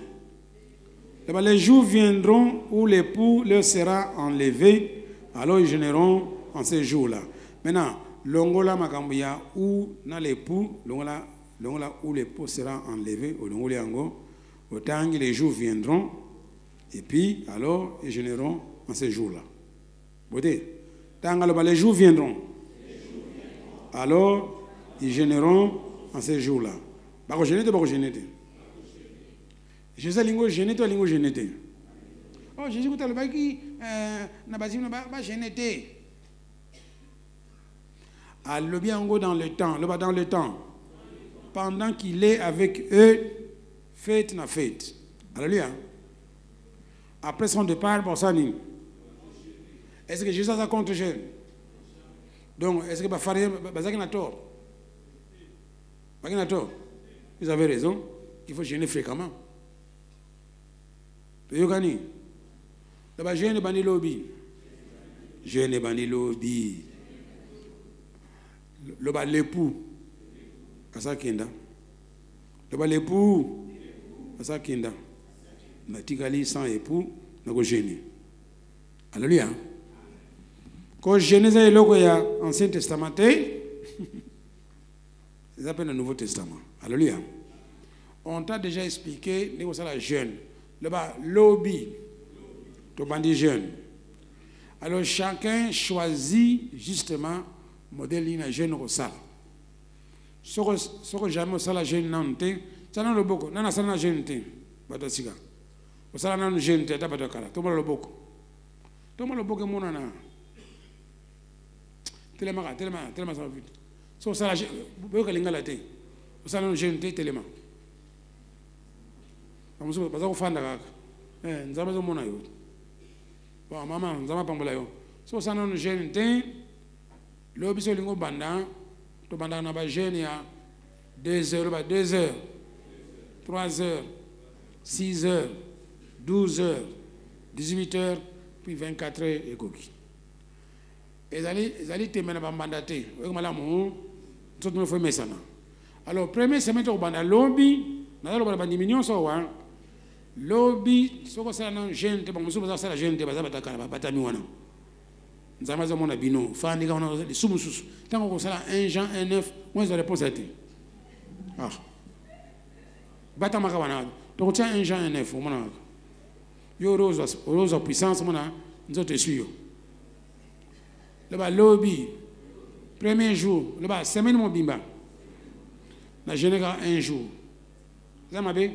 [SPEAKER 1] Les jours viendront où l'époux leur sera enlevé, alors ils gêneront en ces jours-là. Maintenant, l'ongola makambuya où na l'époux, l'ongola où l'époux sera enlevé, au l'ongola yango, autant que les jours viendront, et puis alors ils gêneront en ces jours-là. Vous voyez, les jours viendront, alors ils gêneront en ces jours-là. Pas gêner, pas gêner. Jésus lingo gêné toi lingo gêné. Oh Jésus tu as le bail qui na basi na ba gêné. À le bien dans le temps, le bas dans le temps. Pendant qu'il est avec eux, fête na fête. Alléluia. Après son départ pour ça ni. Est-ce que Jésus a contre jeûne? Donc est-ce que ba pharisien bazaki na tort? Bazaki na tort. Vous avez raison, il faut jeûner fréquemment. Yogani, là-bas, jeune bani lobby. Jeune bani lobby. Le bas l'époux. Asa kenda. Le bas l'époux. Asa kenda. Natikali sans époux, n'a ko jeune. Alléluia. Quand jeune ça est logo ya Ancien Testament, c'est appelle le Nouveau Testament. Alléluia. On t'a déjà expliqué, n'est pas la jeune. Là-bas, lobby, tout bandit jeune. Alors chacun choisit justement modèle d'une jeune au sale. Ce que jamais au sale jeune n'en était, ça n'a le beaucoup, n'a pas jeune. bato sika osala nanu jeune te ata bato kala tombola loboko monana telema ça va vite so osala boyoka lingala te osala nanu jeune te telema bamosusu baza kofanda kaka nzambe azomona yo bon mama nzambe apambola yo so osala nanu jeune te lo biso olingi obanda tobandaka na bajeune ya 2 heures, 2 heures, 3 heures, 6 heures, 12 heures, 18 heures, puis 24 heures et coquille. Et ils témoignent dans le mandaté. Alors, premier semaine, on a lobby, on a des millions de lobby, ce que c'est un jeune, c'est un jeune, c'est un bino, fan de sous tant qu'on a 1 Jean 1 9, moi je réponds à ti. Ah. Batama kawana. Donc tiens 1 Jean 1 9, on a. Yo rose puissance, on a. Nous autres suivons. Le bas lobby. Premier jour, le bas semaine mon bimba. Na général 1 jour. Ça m'a bé.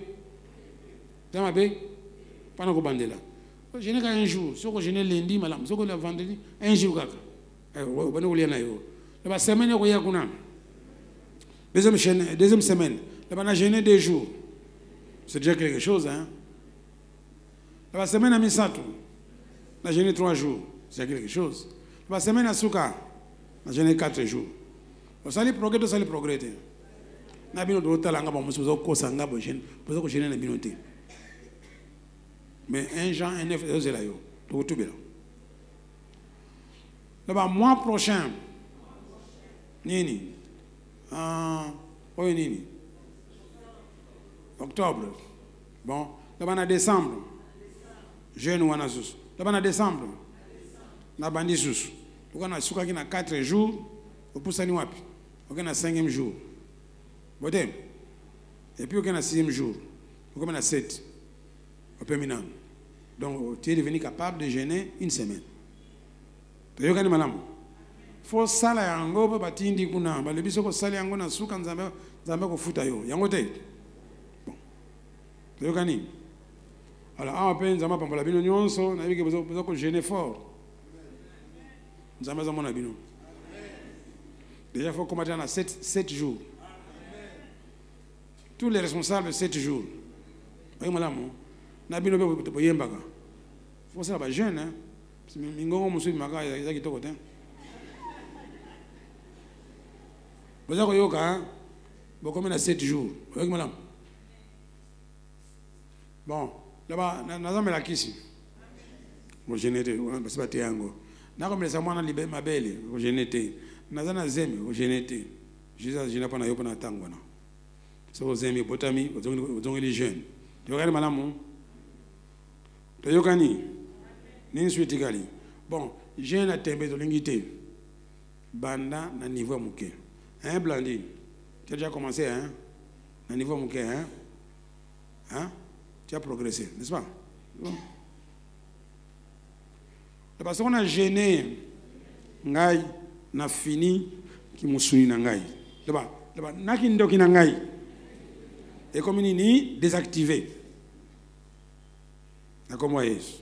[SPEAKER 1] Pendant qu'on bande là. Je n'ai qu'un jour, ce que je n'ai lundi, madame, ce que le vendredi, un jour. La semaine, deuxième semaine, la gêné 2 jours. C'est déjà quelque chose, hein. La semaine à Misato, la gêné 3 jours. C'est quelque chose. La semaine à Souka, la gêné 4 jours. Vous allez progresser. Na bino do talanga ba musu zo ko sanga bo jeune, bo ko jeune na bino te. Mais 1 Jean 1 9 c'est là yo. Tout bien. Là-bas mois prochain. Nini. Nini. Octobre. Bon, là-bas en décembre. Jeune ou en sus. Là-bas en décembre. Na bandi sus. On a souka qui na 4 jours, au poussani wapi. On a 5e jour. Et puis, on a 6e jour. On a 7. Donc, tu es devenu capable de jeûner 1 semaine. Tu es madame. Faut sala yango ba batindi kuna ba lebiso ko sala yango na suka nzambe ko futa yo. Yango te. Bon. Tu es alors, on peine nzambe pambola bino nyonso na biki bezo ko jeûner fort. Nzambe za mona bino. Déjà, il faut combattre dans 7 jours. Tous les responsables de 7 jours. Vous voyez, madame, il faut que ça soit jeune. Hein? Vous avez combien de 7 jours. Vous voyez, madame. Bon, là-bas, nous avons la kisi. Vous générez, parce que c'est un peu. Nous avons les ma belle, vous générez. Nazana zemi ojenete Jesus jina pana yopa na tango na so zemi botami ozongi les jeunes yokani malamu to yokani ni suite gali bon jeune a tembe to lingité banda na niveau muke hein Blandine tu as déjà commencé hein na niveau muke hein tu as progressé n'est-ce pas bon. Parce qu'on a gêné ngai na fini ki musuni na ngai leba naki ndoki na ngai et comme ni désactivé na comme Yesu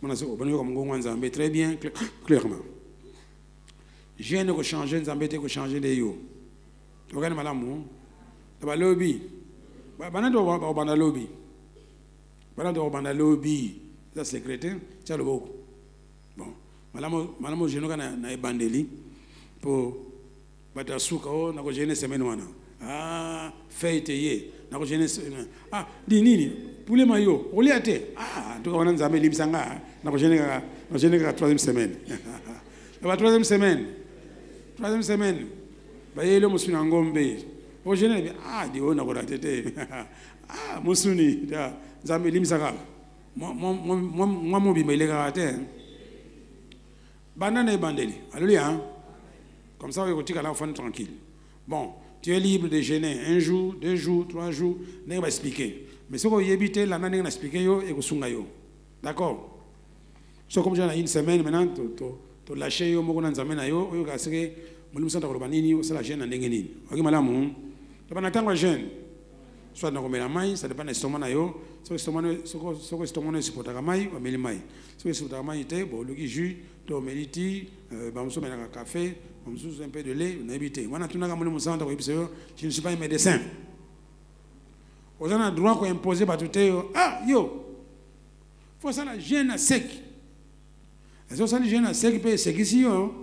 [SPEAKER 1] mona so bani ko ngongo nzambe très bien clairement je ne ko changer nzambe te ko changer de yo to kana malamu leba lobby bana do bana lobby ça secrétaire ça le beau bon malamu je no kana na ebandeli pour bata suka o na ko jeune semaine wana fête ye na ko jeune di nini pour les maillots oli ate to ko wana nzambe libisanga na ko jeune ka 3e semaine la 3e semaine ba yelo musuna ngombe o jeune bi di ona ko ratete musuni da nzambe libisanga mo bi mele ka ate banana ebandeli alléluia. Comme ça, on va l'enfant tranquille. Bon, tu es libre de jeûner 1 jour, 2 jours, 3 jours, on va expliquer. Mais ce qu'on y habite, là, on va expliquer et on va d'accord? So comme j'ai 1 semaine maintenant, tu lâches yo, on va examiner yo, on va essayer, on va essayer de la jeûne en dengue. Ok, madame, tu vas attendre jeûne. Soit dans la main, ça dépend de l'estomac, soki stomone esipotaka mai bameli mai soki esipotaka mai te boluki jus to omeli ti bamosusu omelaka café bamosusu un peu de lait nayebi te wana tunaka molimo sango koyebisa yo je ne suis pas un médecin oza na droit koimpose bato te yo yo fo osala jeune na seki eza osali jeune na seki mpe esekisi yo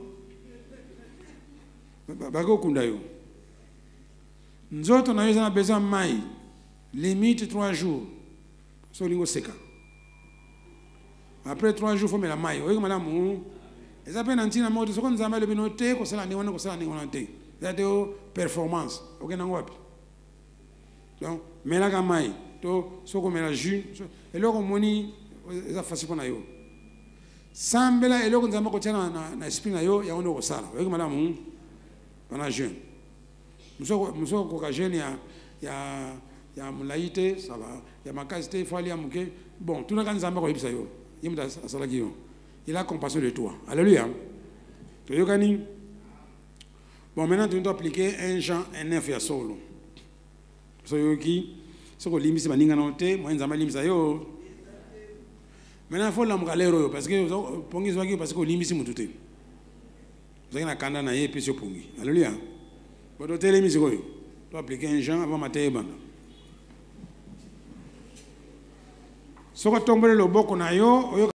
[SPEAKER 1] bakokunda yo nzoto na yo eza na besoin mai limite 3 jours so olingi oseka après 3 jours fo mela mai oyeki malamu eza mpe na ntina moko te soki nzambe alobi no te kosala ndenge wana kosala ndenge wana te eza te o performance okendango wapi donc melaka mai to soki omela jus eloko omoni eza facile mpo na yo sambela eloko nzambe kotia na esprit na yo yango nde okosala oyeki malamu wana jeune mosu okoka jeune ya molai te sava ya makasi te ifo alia moke bon tunaka nzambe akoyebisa yo ye moto asalaki yo il a compassion de toi alléluia toyokani bon maintenant tu dois appliquer 1 Jean 9 ya solo soyoki soko limbisi baninga na te mo nzambe limbisa yo maintenant il faut lamuka lero yo parce que pongi zwaki parce que olimbisi mutu te zaki na kanda na ye pe so pongi alléluia boto telemi sikoyo to appliquer 1 Jean avant matin banda soko tombole loboko na yo